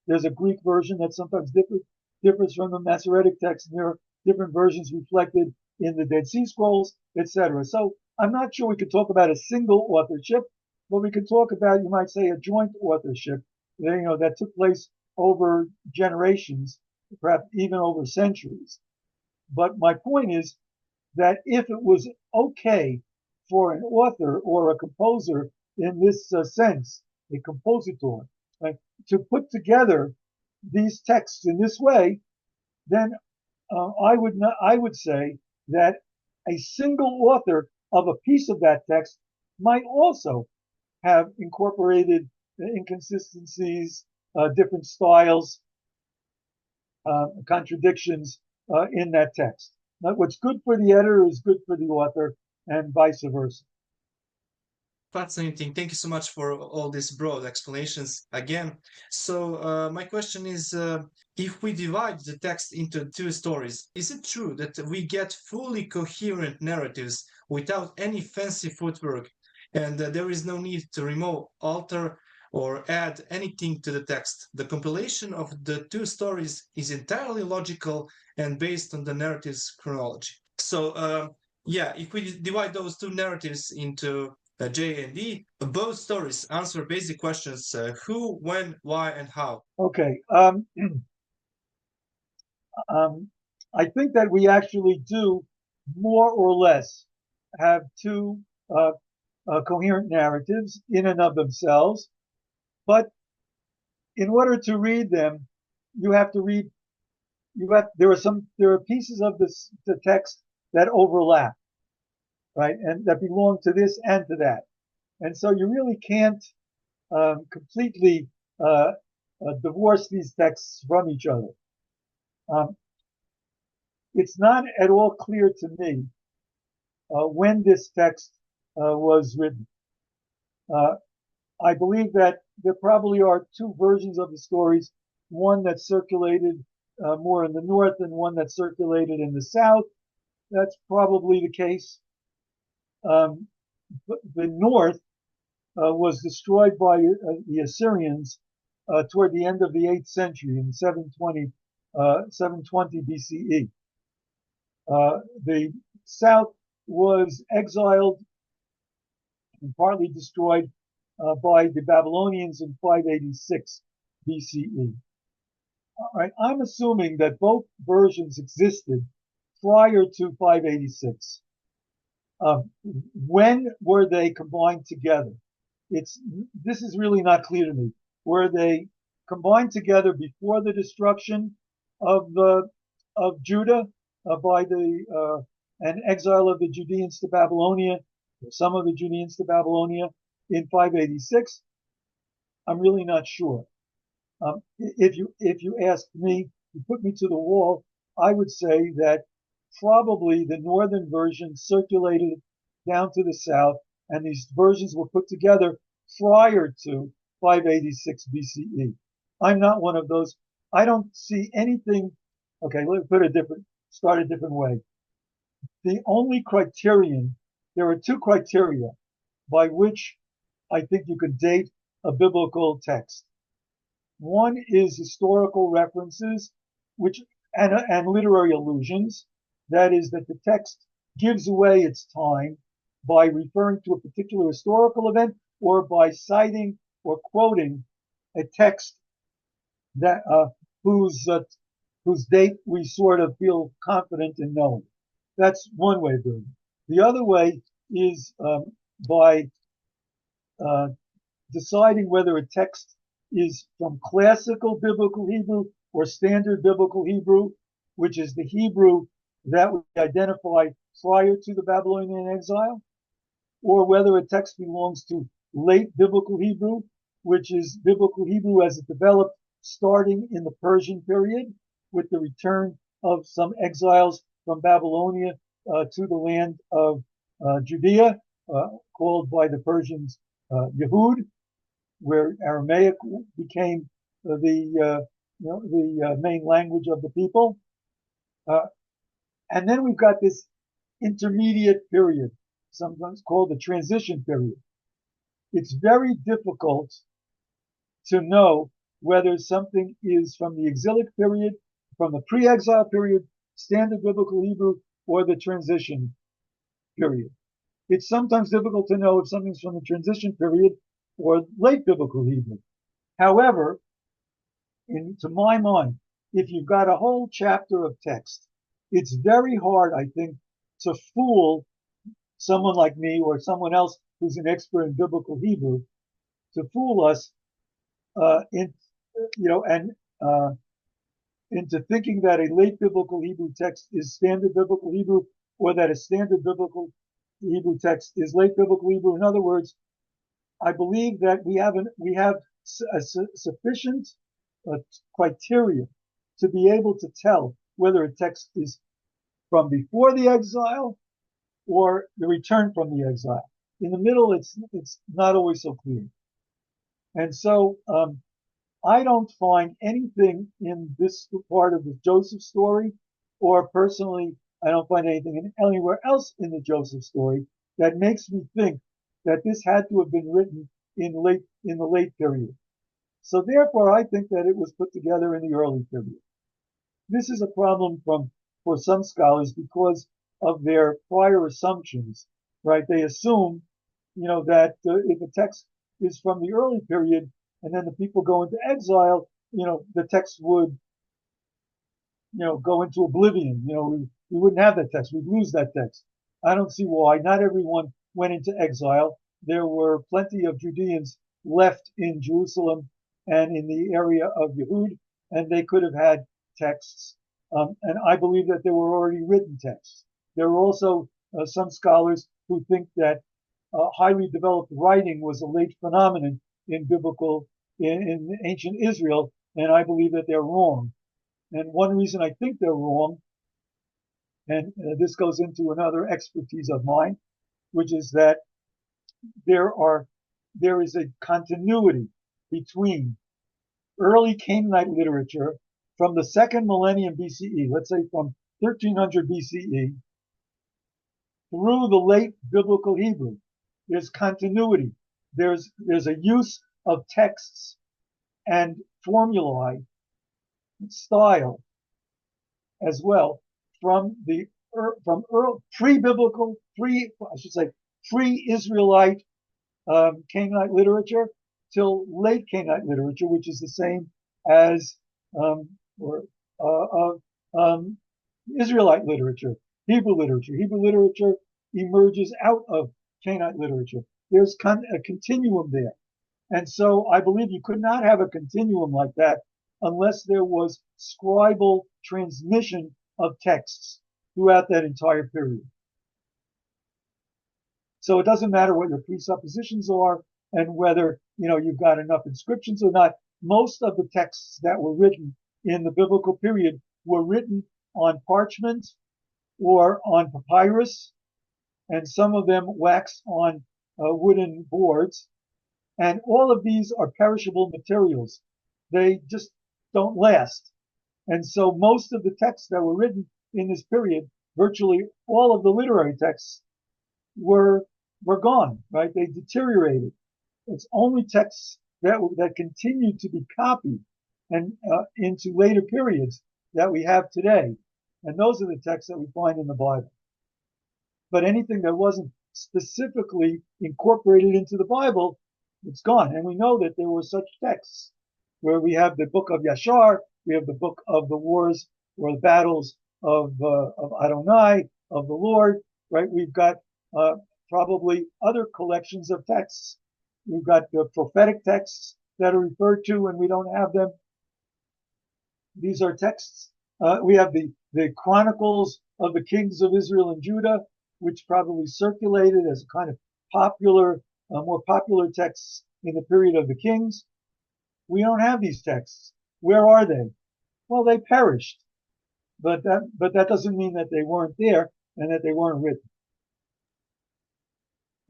there's a Greek version that sometimes differs from the Masoretic text, and there are different versions reflected in the Dead Sea Scrolls, etc. So I'm not sure we could talk about a single authorship, but we could talk about, you might say, a joint authorship, that took place over generations, perhaps even over centuries. But my point is that if it was okay for an author or a composer in this sense, a compositor, right, to put together these texts in this way, then I would say that a single author of a piece of that text might also have incorporated inconsistencies, different styles, contradictions in that text. Now, what's good for the editor is good for the author, and vice versa. Fascinating. Thank you so much for all these broad explanations again. So my question is, if we divide the text into two stories, is it true that we get fully coherent narratives without any fancy footwork, and there is no need to remove, alter, or add anything to the text? The compilation of the two stories is entirely logical and based on the narrative's chronology. So if we divide those two narratives into J and D, both stories answer basic questions: who, when, why, and how. Okay. I think that we actually do more or less have two coherent narratives in and of themselves, but in order to read them, you have to read. There are pieces of the text that overlap, right, and that belong to this and to that, and so you really can't completely divorce these texts from each other. It's not at all clear to me when this text was written. I believe that there probably are two versions of the stories, one that circulated more in the north and one that circulated in the south. That's probably the case. The north was destroyed by the Assyrians toward the end of the 8th century in 720 BCE. The south was exiled and partly destroyed by the Babylonians in 586 BCE. All right, I'm assuming that both versions existed prior to 586. When were they combined together? This is really not clear to me. Were they combined together before the destruction of Judah by an exile of the Judeans to Babylonia, or some of the Judeans to Babylonia in 586? I'm really not sure. If you ask me, you put me to the wall, I would say that probably the northern version circulated down to the south, and these versions were put together prior to 586 BCE. I'm not one of those. I don't see anything. Okay, let's start a different way. The only criterion, there are two criteria by which I think you could date a biblical text. One is historical references, and literary allusions. That is, that the text gives away its time by referring to a particular historical event or by citing or quoting a text that whose date we sort of feel confident in knowing. That's one way of doing it. The other way is by deciding whether a text is from classical biblical Hebrew or standard biblical Hebrew, which is the Hebrew that we identify prior to the Babylonian exile, or whether a text belongs to late biblical Hebrew, which is biblical Hebrew as it developed starting in the Persian period with the return of some exiles from Babylonia to the land of Judea, called by the Persians Yehud, where Aramaic became the main language of the people. And then we've got this intermediate period, sometimes called the transition period. It's very difficult to know whether something is from the exilic period, from the pre-exile period, standard biblical Hebrew, or the transition period. It's sometimes difficult to know if something's from the transition period or late biblical Hebrew. However, to my mind, if you've got a whole chapter of text, it's very hard, I think, to fool someone like me or someone else who's an expert in biblical Hebrew, to fool us into thinking that a late biblical Hebrew text is standard biblical Hebrew, or that a standard biblical Hebrew text is late biblical Hebrew. In other words, I believe that we have sufficient criteria to be able to tell whether a text is from before the exile or the return from the exile. In the middle, it's not always so clear. And so I don't find anything in this part of the Joseph story, or personally, I don't find anything anywhere else in the Joseph story that makes me think that this had to have been written in the late period. So therefore, I think that it was put together in the early period. This is a problem for some scholars because of their prior assumptions, right? They assume, that if a text is from the early period and then the people go into exile, the text would, go into oblivion. We wouldn't have that text. We'd lose that text. I don't see why. Not everyone went into exile. There were plenty of Judeans left in Jerusalem and in the area of Yehud, and they could have had texts. And I believe that there were already written texts. There are also some scholars who think that highly developed writing was a late phenomenon in ancient Israel, and I believe that they're wrong. And one reason I think they're wrong, and this goes into another expertise of mine, which is that there are there is a continuity between early Canaanite literature from the second millennium BCE, let's say from 1300 BCE, through the late biblical Hebrew. There's continuity. There's a use of texts and formulae, style as well from pre-biblical, pre-Israelite Canaanite literature till late Canaanite literature, which is the same as Israelite literature, Hebrew literature. Hebrew literature emerges out of Canaanite literature. There's a continuum there. And so I believe you could not have a continuum like that unless there was scribal transmission of texts throughout that entire period. So it doesn't matter what your presuppositions are and whether, you've got enough inscriptions or not. Most of the texts that were written in the biblical period were written on parchment or on papyrus, and some of them wax on wooden boards. And all of these are perishable materials. They just don't last. And so most of the texts that were written in this period, virtually all of the literary texts were gone, right? They deteriorated. It's only texts that continued to be copied and into later periods that we have today. And those are the texts that we find in the Bible. But anything that wasn't specifically incorporated into the Bible, it's gone. And we know that there were such texts where we have the book of Yashar, we have the book of the wars or the battles of Adonai, of the Lord, right? We've got probably other collections of texts. We've got the prophetic texts that are referred to, and we don't have them. These are texts. We have the Chronicles of the Kings of Israel and Judah, which probably circulated as a kind of popular, more popular texts in the period of the kings. We don't have these texts. Where are they? Well, they perished. But that doesn't mean that they weren't there and that they weren't written.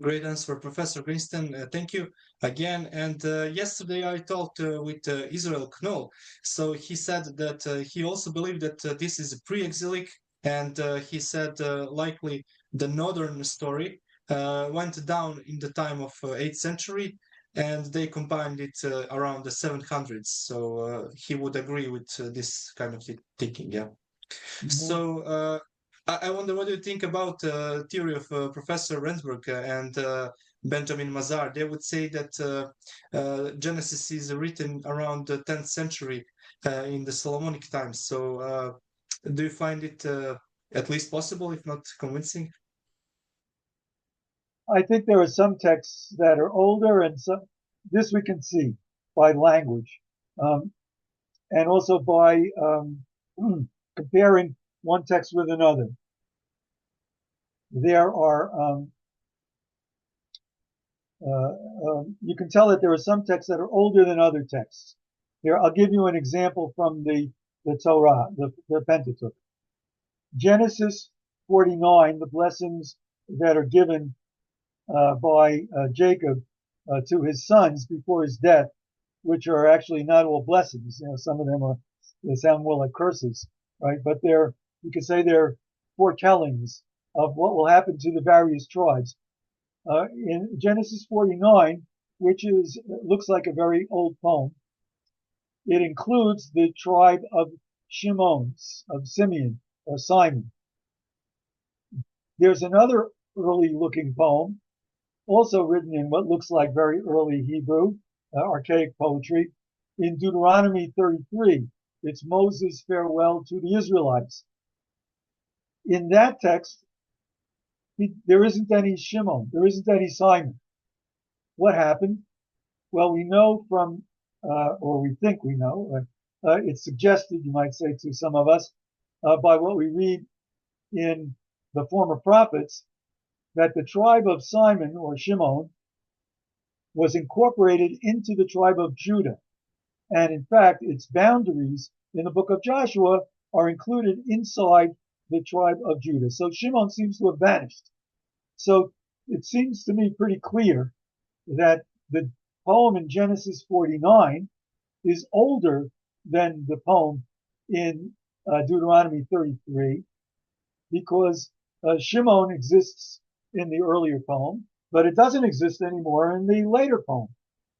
Great answer, Professor Greenstein. Thank you again. And yesterday I talked with Israel Knoll. So he said that he also believed that this is pre-exilic, and he said likely the northern story went down in the time of 8th century, and they combined it around the 700s. So he would agree with this kind of thinking, yeah. Mm-hmm. So I wonder what you think about the theory of Professor Rendsburg and Benjamin Mazar. They would say that Genesis is written around the 10th century in the Solomonic times. So do you find it at least possible, if not convincing? I think there are some texts that are older, and this we can see by language, and also by comparing one text with another. There are, you can tell that there are some texts that are older than other texts. Here, I'll give you an example from the Torah, the Pentateuch. Genesis 49, the blessings that are given by Jacob to his sons before his death, which are actually not all blessings. Some of them they sound more like curses, right? But you could say they're foretellings of what will happen to the various tribes. In Genesis 49, which looks like a very old poem, it includes the tribe of Shimon, of Simeon, or Simon. There's another early-looking poem, also written in what looks like very early Hebrew, archaic poetry, in Deuteronomy 33. It's Moses' farewell to the Israelites. In that text, there isn't any Shimon, there isn't any Simon. What happened? Well, we know from, or we think we know, it's suggested, you might say to some of us, by what we read in the former prophets, that the tribe of Simon, or Shimon, was incorporated into the tribe of Judah. And in fact, its boundaries in the book of Joshua are included inside the tribe of Judah. So Shimon seems to have vanished. So it seems to me pretty clear that the poem in Genesis 49 is older than the poem in Deuteronomy 33 because Shimon exists in the earlier poem, but it doesn't exist anymore in the later poem,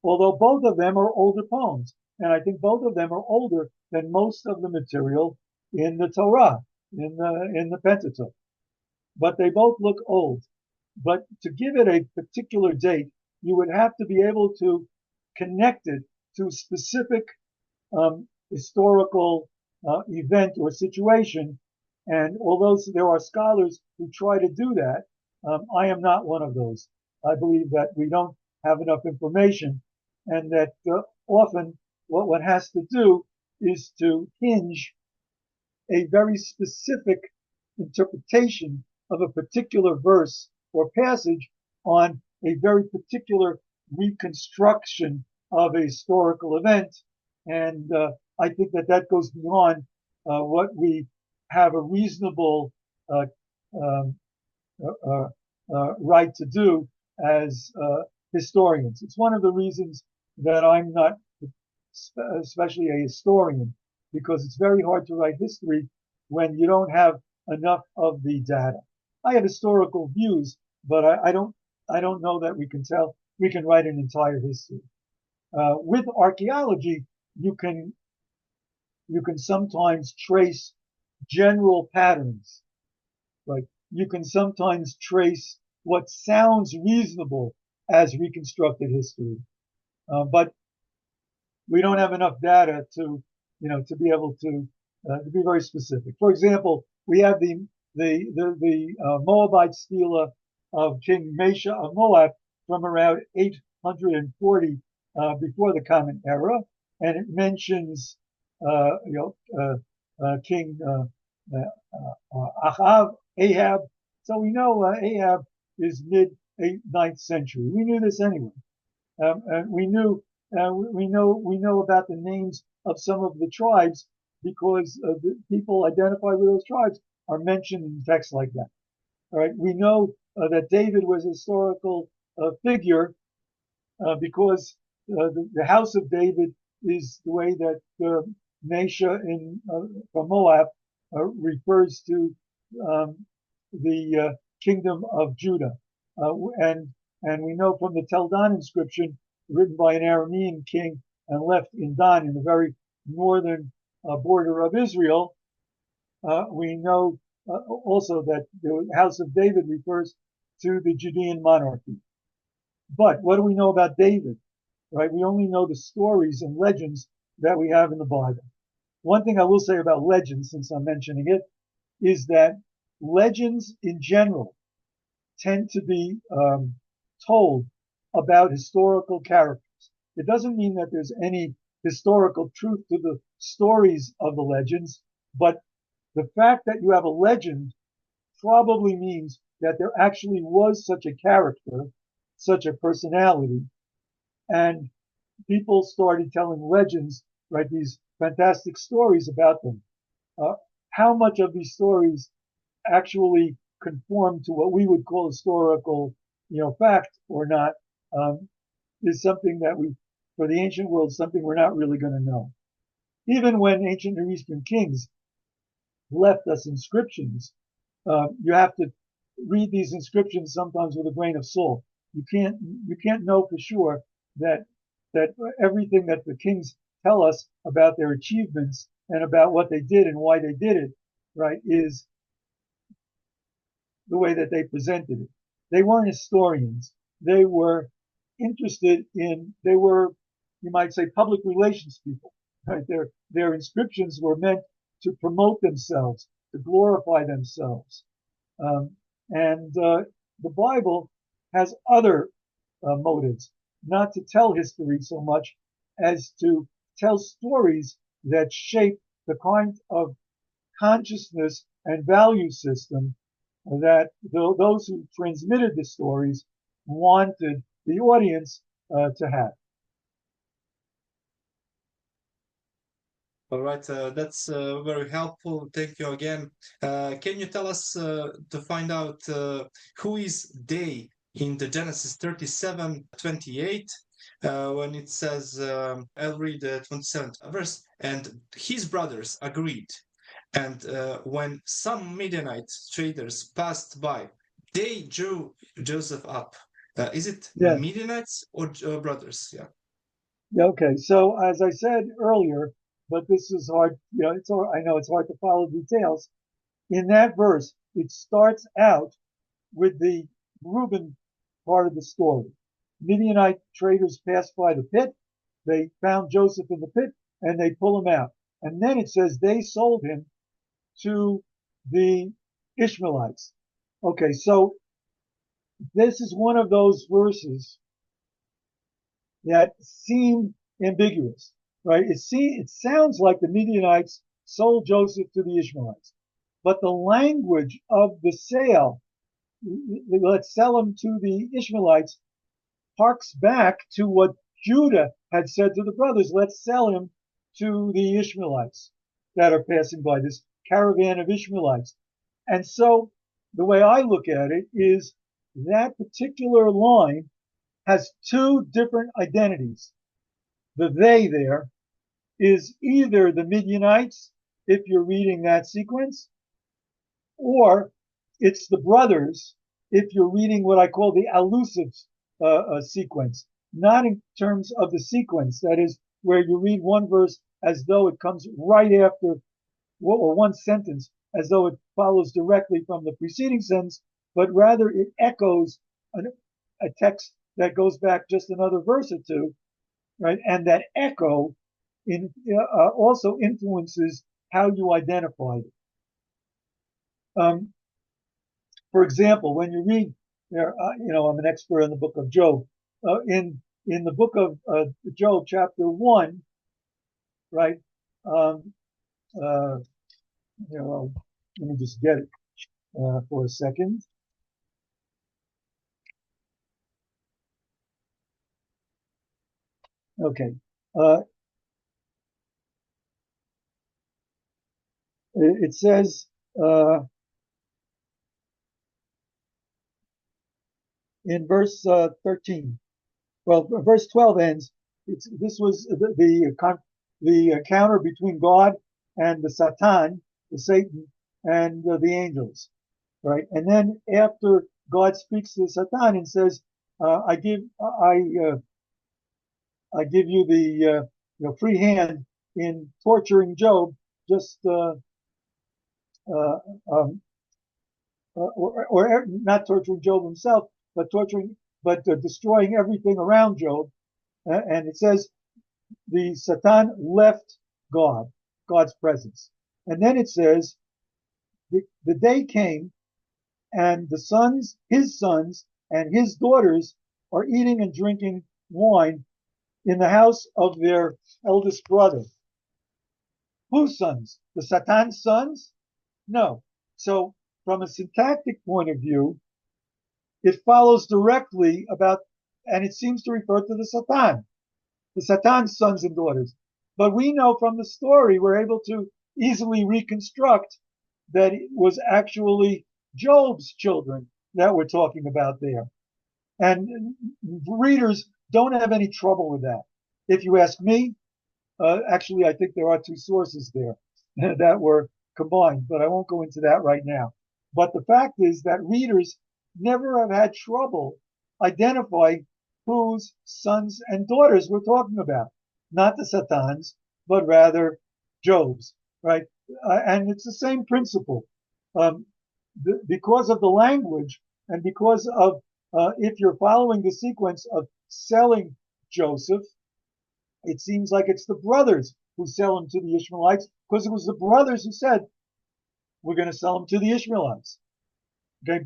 although both of them are older poems. And I think both of them are older than most of the material in the Torah, in the Pentateuch. But they both look old. But to give it a particular date, you would have to be able to connect it to a specific historical event or situation. And although there are scholars who try to do that, I am not one of those. I believe that we don't have enough information and that often what one has to do is to hinge a very specific interpretation of a particular verse or passage on a very particular reconstruction of a historical event. And I think that that goes beyond what we have a reasonable right to do as historians. It's one of the reasons that I'm not especially a historian, because it's very hard to write history when you don't have enough of the data. I have historical views, but I don't know that we can write an entire history. With archaeology, you can sometimes trace general patterns. Like you can sometimes trace what sounds reasonable as reconstructed history, but we don't have enough data to be able to be very specific. For example, we have the Moabite stela of King Meiser of Moab from around 840 before the Common Era, and it mentions King Ahab. So we know Ahab is mid-9th century. We knew this anyway, and we know about the names of some of the tribes because the people identified with those tribes are mentioned in texts like that. All right, we know that David was a historical figure because the house of David is the way that Mesha from Moab refers to the kingdom of Judah, and we know from the Tel Dan inscription written by an Aramean king and left in Dan in the very northern border of Israel. We know also that the house of David refers to the Judean monarchy. But what do we know about David? Right? We only know the stories and legends that we have in the Bible. One thing I will say about legends, since I'm mentioning it, is that legends in general tend to be told about historical characters. It doesn't mean that there's any historical truth to the stories of the legends, but the fact that you have a legend probably means that there actually was such a character, such a personality, and people started telling legends, right, these fantastic stories about them. How much of these stories actually conform to what we would call historical, fact or not, is something that for the ancient world, something we're not really going to know. Even when ancient Near Eastern kings left us inscriptions, you have to read these inscriptions sometimes with a grain of salt. You can't know for sure that everything that the kings tell us about their achievements and about what they did and why they did it, right, is the way that they presented it. They weren't historians. They were they were, you might say, public relations people. Right? Their inscriptions were meant to promote themselves, to glorify themselves. And the Bible has other motives, not to tell history so much as to tell stories that shape the kind of consciousness and value system that those who transmitted the stories wanted the audience to have. All right, that's very helpful. Thank you again. Can you tell us to find out who is they in the Genesis 37:28? when it says, I'll read the 27th verse, and his brothers agreed. And when some Midianite traders passed by, they drew Joseph up. Is it Yeah. Midianites or brothers? Yeah. Okay. So as I said earlier, but this is hard. I know it's hard to follow details. In that verse, it starts out with the Reuben part of the story. Midianite traders passed by the pit. They found Joseph in the pit and they pull him out. And then it says they sold him to the Ishmaelites. Okay, so this is one of those verses that seem ambiguous, right? It sounds like the Midianites sold Joseph to the Ishmaelites, but the language of the sale, let's sell him to the Ishmaelites, harks back to what Judah had said to the brothers, let's sell him to the Ishmaelites that are passing by, this caravan of Ishmaelites. And so the way I look at it is that particular line has two different identities. The they there is either the Midianites, if you're reading that sequence, or it's the brothers, if you're reading what I call the allusive sequence, not in terms of the sequence, that is, where you read one verse as though it comes right after, or one sentence as though it follows directly from the preceding sentence, but rather it echoes a text that goes back just another verse or two, right? And that echo also influences how you identify it. For example, when you read, I'm an expert in the book of Job. In the book of Job, chapter 1, right? Let me just get it for a second. Okay. It says in verse 13. Well, verse 12 ends. This was the encounter between God and the Satan, the Satan, and the angels, right? And then after God speaks to Satan and says, "I give you the free hand in torturing Job, just um, or not torturing Job himself, but destroying everything around Job." And it says the Satan left God's presence. And then it says the day came and his sons and his daughters are eating and drinking wine in the house of their eldest brother. Whose sons? The Satan's sons? No. So from a syntactic point of view, it follows directly about, and it seems to refer to the Satan's sons and daughters. But we know from the story, we're able to easily reconstruct that it was actually Job's children that we're talking about there. And readers don't have any trouble with that. If you ask me, actually, I think there are two sources there that were combined, but I won't go into that right now. But the fact is that readers never have had trouble identifying whose sons and daughters we're talking about. Not the Satan's, but rather Job's, right? And it's the same principle. Because of the language and because of, if you're following the sequence of selling Joseph, it seems like it's the brothers who sell him to the Ishmaelites, because it was the brothers who said, we're going to sell him to the Ishmaelites. Okay,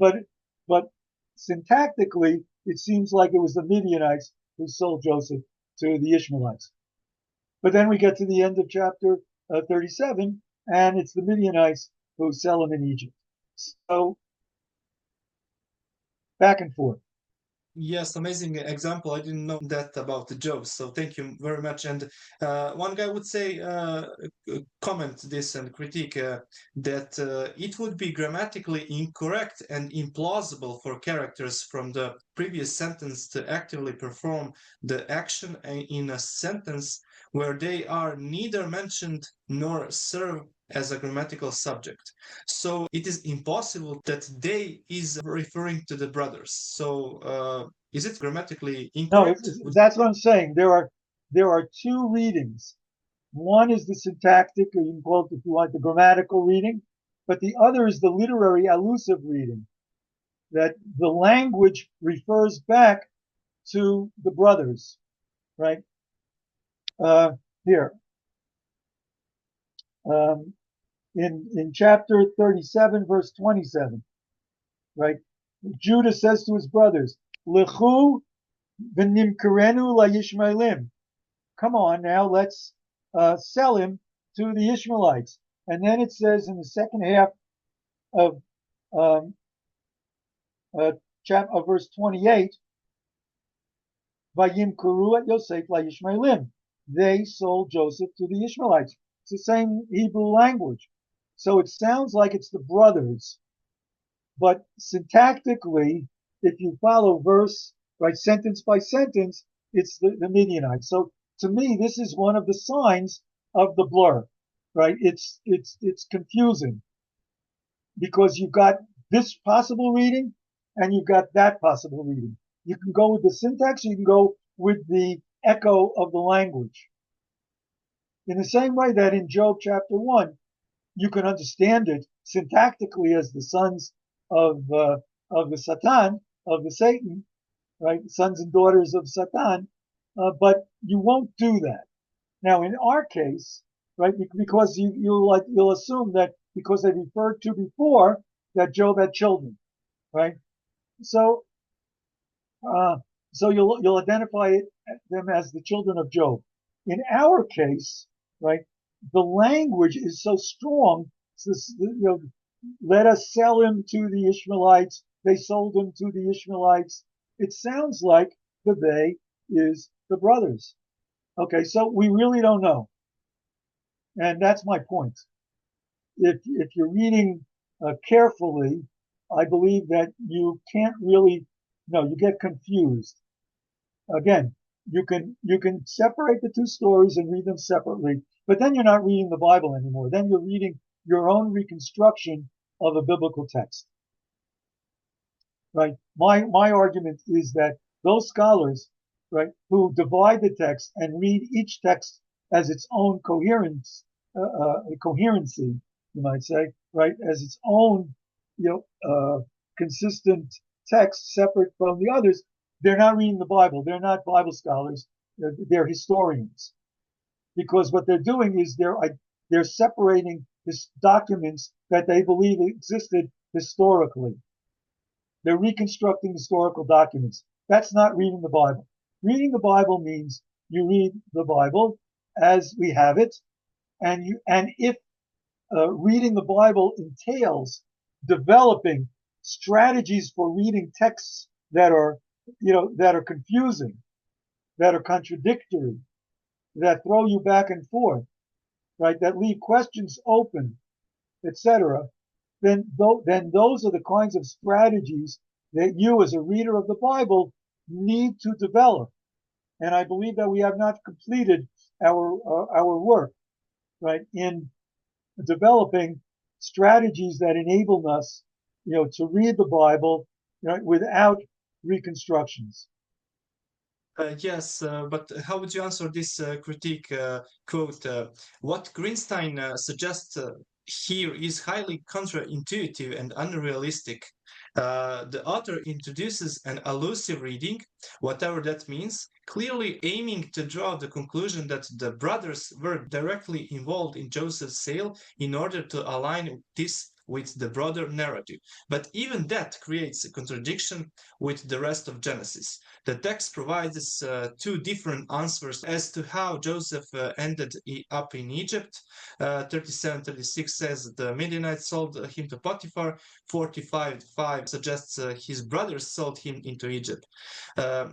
but syntactically, it seems like it was the Midianites who sold Joseph to the Ishmaelites. But then we get to the end of chapter 37, and it's the Midianites who sell him in Egypt. So back and forth. Yes, amazing example. I didn't know that about the jokes, so thank you very much. And one guy would say, comment this and critique that it would be grammatically incorrect and implausible for characters from the previous sentence to actively perform the action in a sentence where they are neither mentioned nor serve as a grammatical subject. So it is impossible that they is referring to the brothers. So is it grammatically No, incorrect? that's what I'm saying. There are two readings. One is the syntactic, or you can call it, if you want, the grammatical reading, but the other is the literary allusive reading, that the language refers back to the brothers, right? Here, um, in chapter 37, verse 27, right? Judah says to his brothers, Lechu v'nimkerenu la'Yishmaelim. Come on now, let's sell him to the Ishmaelites. And then it says in the second half of um, of verse 28, Vayimkeru et Yosef la'Yishmaelim. They sold Joseph to the Ishmaelites. It's the same Hebrew language. So it sounds like it's the brothers, but syntactically, if you follow verse, right, sentence by sentence, it's the Midianites. So to me, this is one of the signs of the blur, right? It's confusing because you've got this possible reading and you've got that possible reading. You can go with the syntax, you can go with the echo of the language. In the same way that in Job chapter 1, you can understand it syntactically as the sons of the Satan, of the Satan, right? Sons and daughters of Satan, but you won't do that. Now, in our case, right, because you'll assume that because they referred to before that Job had children, right? So so you'll identify them as the children of Job. In our case, right, the language is so strong. Let us sell him to the Ishmaelites. They sold him to the Ishmaelites. It sounds like the they is the brothers. Okay, so we really don't know, and that's my point. If you're reading carefully, I believe that you can't really. No, you get confused. Again, you can separate the two stories and read them separately, but then you're not reading the Bible anymore. Then you're reading your own reconstruction of a biblical text. Right? My argument is that those scholars, right, who divide the text and read each text as its own coherency, you might say, right, as its own, consistent text separate from the others, they're not reading the Bible. They're not Bible scholars. They're historians, because what they're doing is they're separating documents that they believe existed historically. They're reconstructing historical documents. That's not reading the Bible. Reading the Bible means you read the Bible as we have it, and if reading the Bible entails developing strategies for reading texts that are confusing, that are contradictory, that throw you back and forth, right, that leave questions open, etc., then those are the kinds of strategies that you, as a reader of the Bible, need to develop. And I believe that we have not completed our work, right, in developing strategies that enable us, to read the Bible, without reconstructions. Yes, but how would you answer this critique quote? What Greenstein suggests here is highly counterintuitive and unrealistic. The author introduces an allusive reading, whatever that means, clearly aiming to draw the conclusion that the brothers were directly involved in Joseph's sale in order to align this with the broader narrative. But even that creates a contradiction with the rest of Genesis. The text provides two different answers as to how Joseph ended up in Egypt. 37-36 says the Midianites sold him to Potiphar. 45:5 suggests his brothers sold him into Egypt,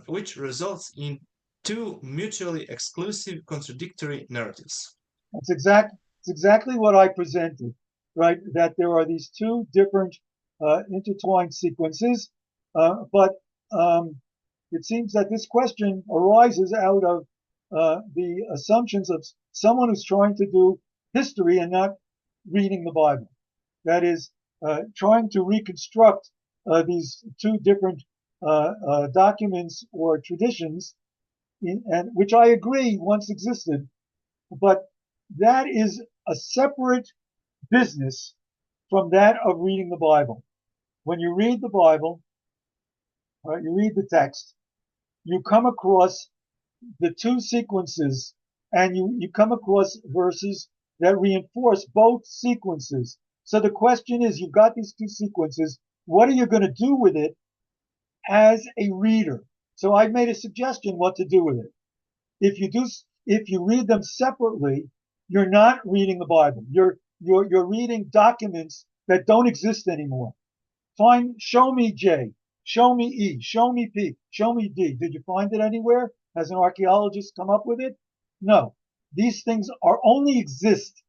which results in two mutually exclusive contradictory narratives. It's exactly what I presented, right? That there are these two different intertwined sequences, but it seems that this question arises out of the assumptions of someone who's trying to do history and not reading the Bible. That is, trying to reconstruct these two different documents or traditions, and which I agree once existed, but that is a separate business from that of reading the Bible. When you read the Bible, you read the text, you come across the two sequences, and you come across verses that reinforce both sequences. So the question is, you've got these two sequences, what are you going to do with it as a reader? So I've made a suggestion what to do with it. If you read them separately, you're not reading the Bible. You're reading documents that don't exist anymore. Show me J, show me E, show me P, show me D. Did you find it anywhere? Has an archaeologist come up with it? No. These things only exist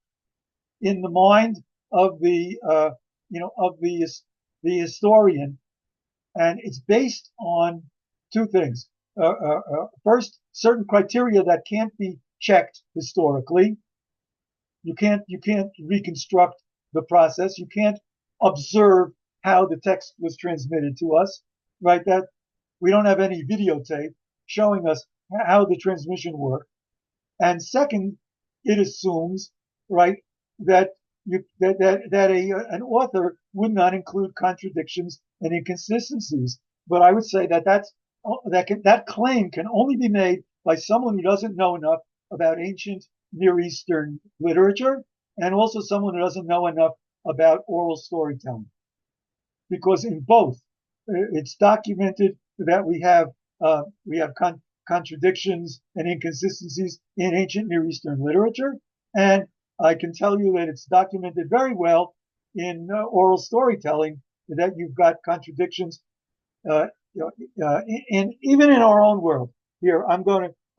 in the mind of the historian, and it's based on two things. First, certain criteria that can't be checked historically. You can't reconstruct the process. You can't observe how the text was transmitted to us, right? That we don't have any videotape showing us how the transmission worked. And second, it assumes, right, that an author would not include contradictions and inconsistencies. But I would say that claim can only be made by someone who doesn't know enough about ancient Near Eastern literature, and also someone who doesn't know enough about oral storytelling. Because in both, it's documented that we have contradictions and inconsistencies in ancient Near Eastern literature, and I can tell you that it's documented very well in oral storytelling that you've got contradictions even in our own world. Here,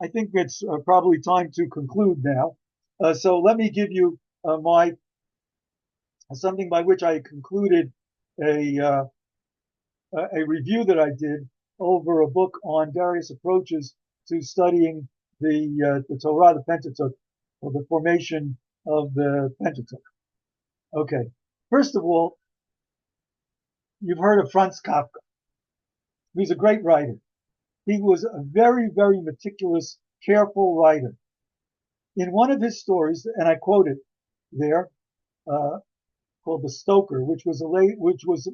I think it's probably time to conclude now. So let me give you something by which I concluded a review that I did over a book on various approaches to studying the Torah, the Pentateuch, or the formation of the Pentateuch. Okay, first of all, you've heard of Franz Kafka. He's a great writer. He was a very, very meticulous, careful writer. In one of his stories, and I quote it there, called The Stoker, which was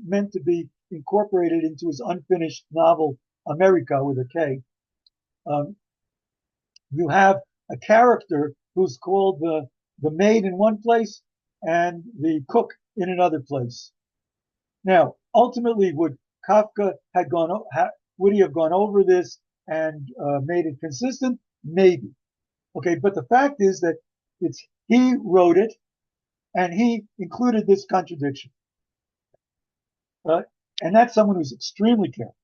meant to be incorporated into his unfinished novel America with a K. You have a character who's called the maid in one place and the cook in another place. Now, ultimately, would Kafka have gone over this and made it consistent? Maybe. Okay, but the fact is that he wrote it and he included this contradiction. And that's someone who's extremely careful.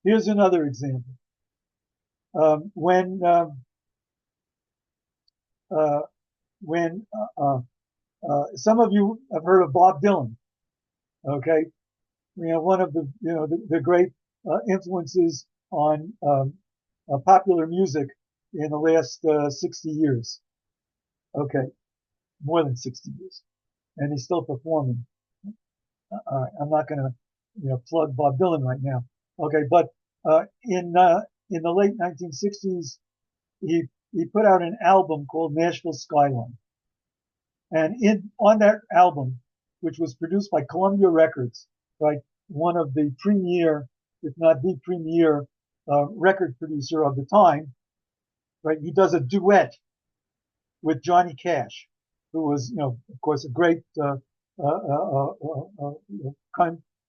Here's another example. When some of you have heard of Bob Dylan, okay, one of the great influences on popular music in the last 60 years. Okay, more than 60 years, and he's still performing. All right, I'm not going to plug Bob Dylan right now. Okay, but in the late 1960s, he put out an album called Nashville Skyline, and on that album, which was produced by Columbia Records, right, one of the premier, if not the premier, record producer of the time, right, he does a duet with Johnny Cash, who was, of course, a great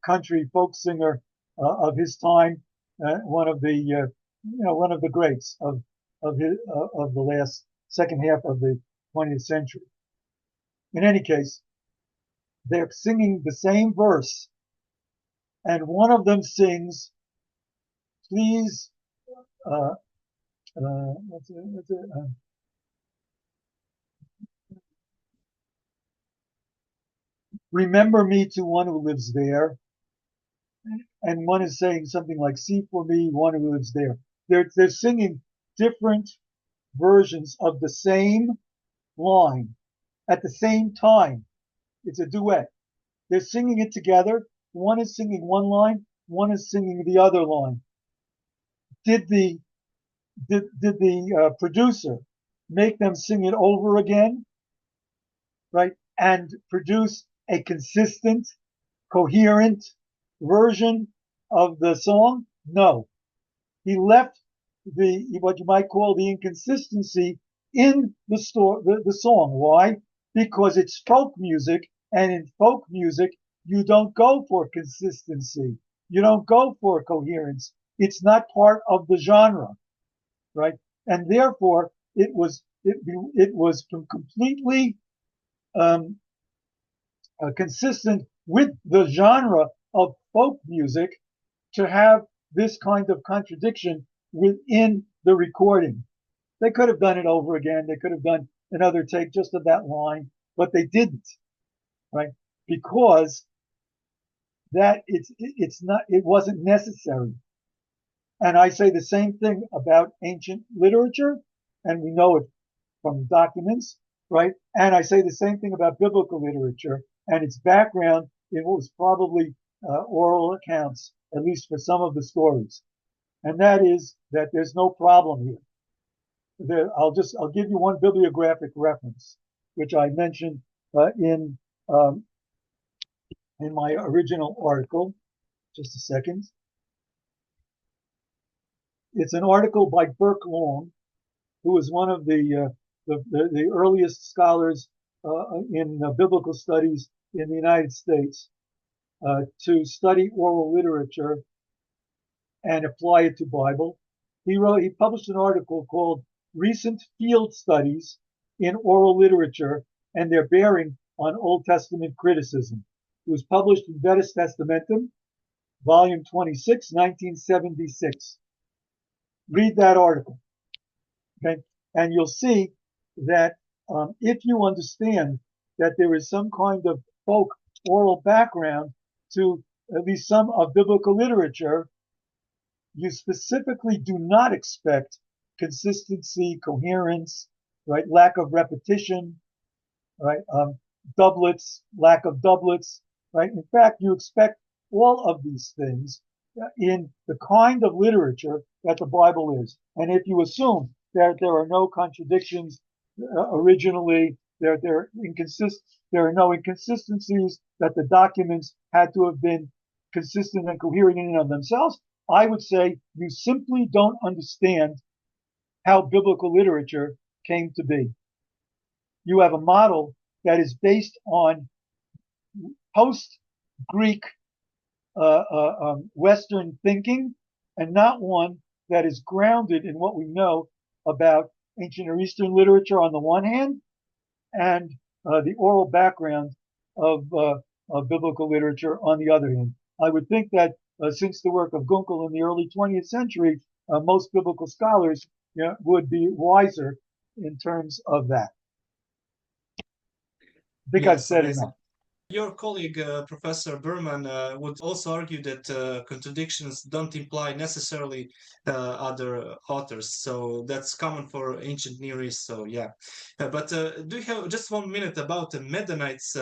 country folk singer of his time, one of the greats of the last second half of the 20th century. In any case, they're singing the same verse, and one of them sings, "Please, what's it? Remember me to one who lives there." And one is saying something like, "See for me one who lives there." They're singing different versions of the same line at the same time. It's a duet. They're singing it together. One is singing one line, one is singing the other line. Did the producer make them sing it over again, right, and produce a consistent, coherent version of the song? No. He left what you might call the inconsistency in the song. Why? Because it's folk music, and in folk music, you don't go for consistency. You don't go for coherence. It's not part of the genre, right? And therefore, it was completely consistent with the genre of folk music to have this kind of contradiction within the recording. They could have done it over again. They could have done another take just of that line, but they didn't, right? Because it wasn't necessary. And I say the same thing about ancient literature, and we know it from documents, right? And I say the same thing about biblical literature and its background in what was probably oral accounts, at least for some of the stories. And that is that there's no problem here. I'll give you one bibliographic reference, which I mentioned in my original article. Just a second. It's an article by Burke Long, who was one of the earliest scholars in biblical studies in the United States to study oral literature and apply it to Bible. He published an article called "Recent Field Studies in Oral Literature and Their Bearing on Old Testament Criticism." It was published in Vetus Testamentum, volume 26, 1976. Read that article, okay? And you'll see that if you understand that there is some kind of folk oral background to at least some of biblical literature, you specifically do not expect consistency, coherence, right? Lack of repetition, right? Doublets, lack of doublets, right? In fact, you expect all of these things in the kind of literature that the Bible is. And if you assume that there are no contradictions originally, there are no inconsistencies, that the documents had to have been consistent and coherent in and of themselves, I would say you simply don't understand how biblical literature came to be. You have a model that is based on post-Greek Western thinking, and not one that is grounded in what we know about ancient Near Eastern literature on the one hand, and the oral background of biblical literature on the other hand. I would think that since the work of Gunkel in the early 20th century, most biblical scholars would be wiser in terms of that. I think I've said enough. Your colleague, Professor Berman, would also argue that contradictions don't imply necessarily other authors. So that's common for ancient Near East. So yeah. But do you have just 1 minute about the Medanites?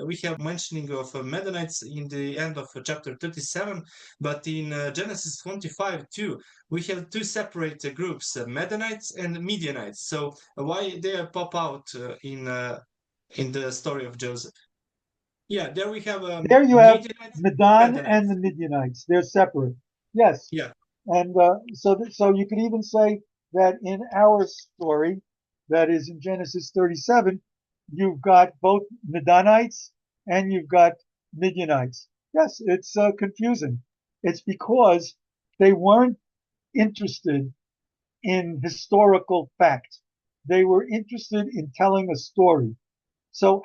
We have mentioning of Medanites in the end of chapter 37, but in Genesis 25 too, we have two separate groups, Medanites and Midianites. So why they pop out in the story of Joseph? Yeah, there we have there you have Medan and the Midianites. They're separate. Yes. Yeah. And so you could even say that in our story, that is in Genesis 37, you've got both Medanites and you've got Midianites. Yes, it's confusing. It's because they weren't interested in historical fact. They were interested in telling a story. So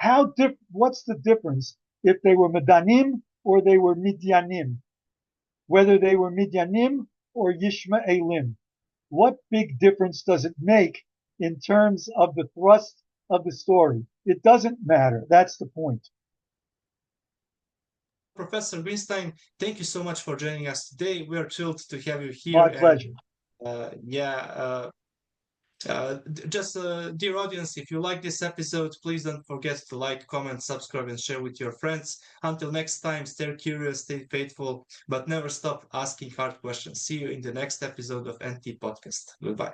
what's the difference if they were Medanim or they were Midianim? Whether they were Midianim or Yishmaelim? What big difference does it make in terms of the thrust of the story? It doesn't matter. That's the point. Professor Greenstein, thank you so much for joining us today. We are thrilled to have you here. My pleasure. Dear audience, if you like this episode, please don't forget to like, comment, subscribe, and share with your friends. Until next time, stay curious, stay faithful, but never stop asking hard questions. See you in the next episode of NT Podcast. Goodbye.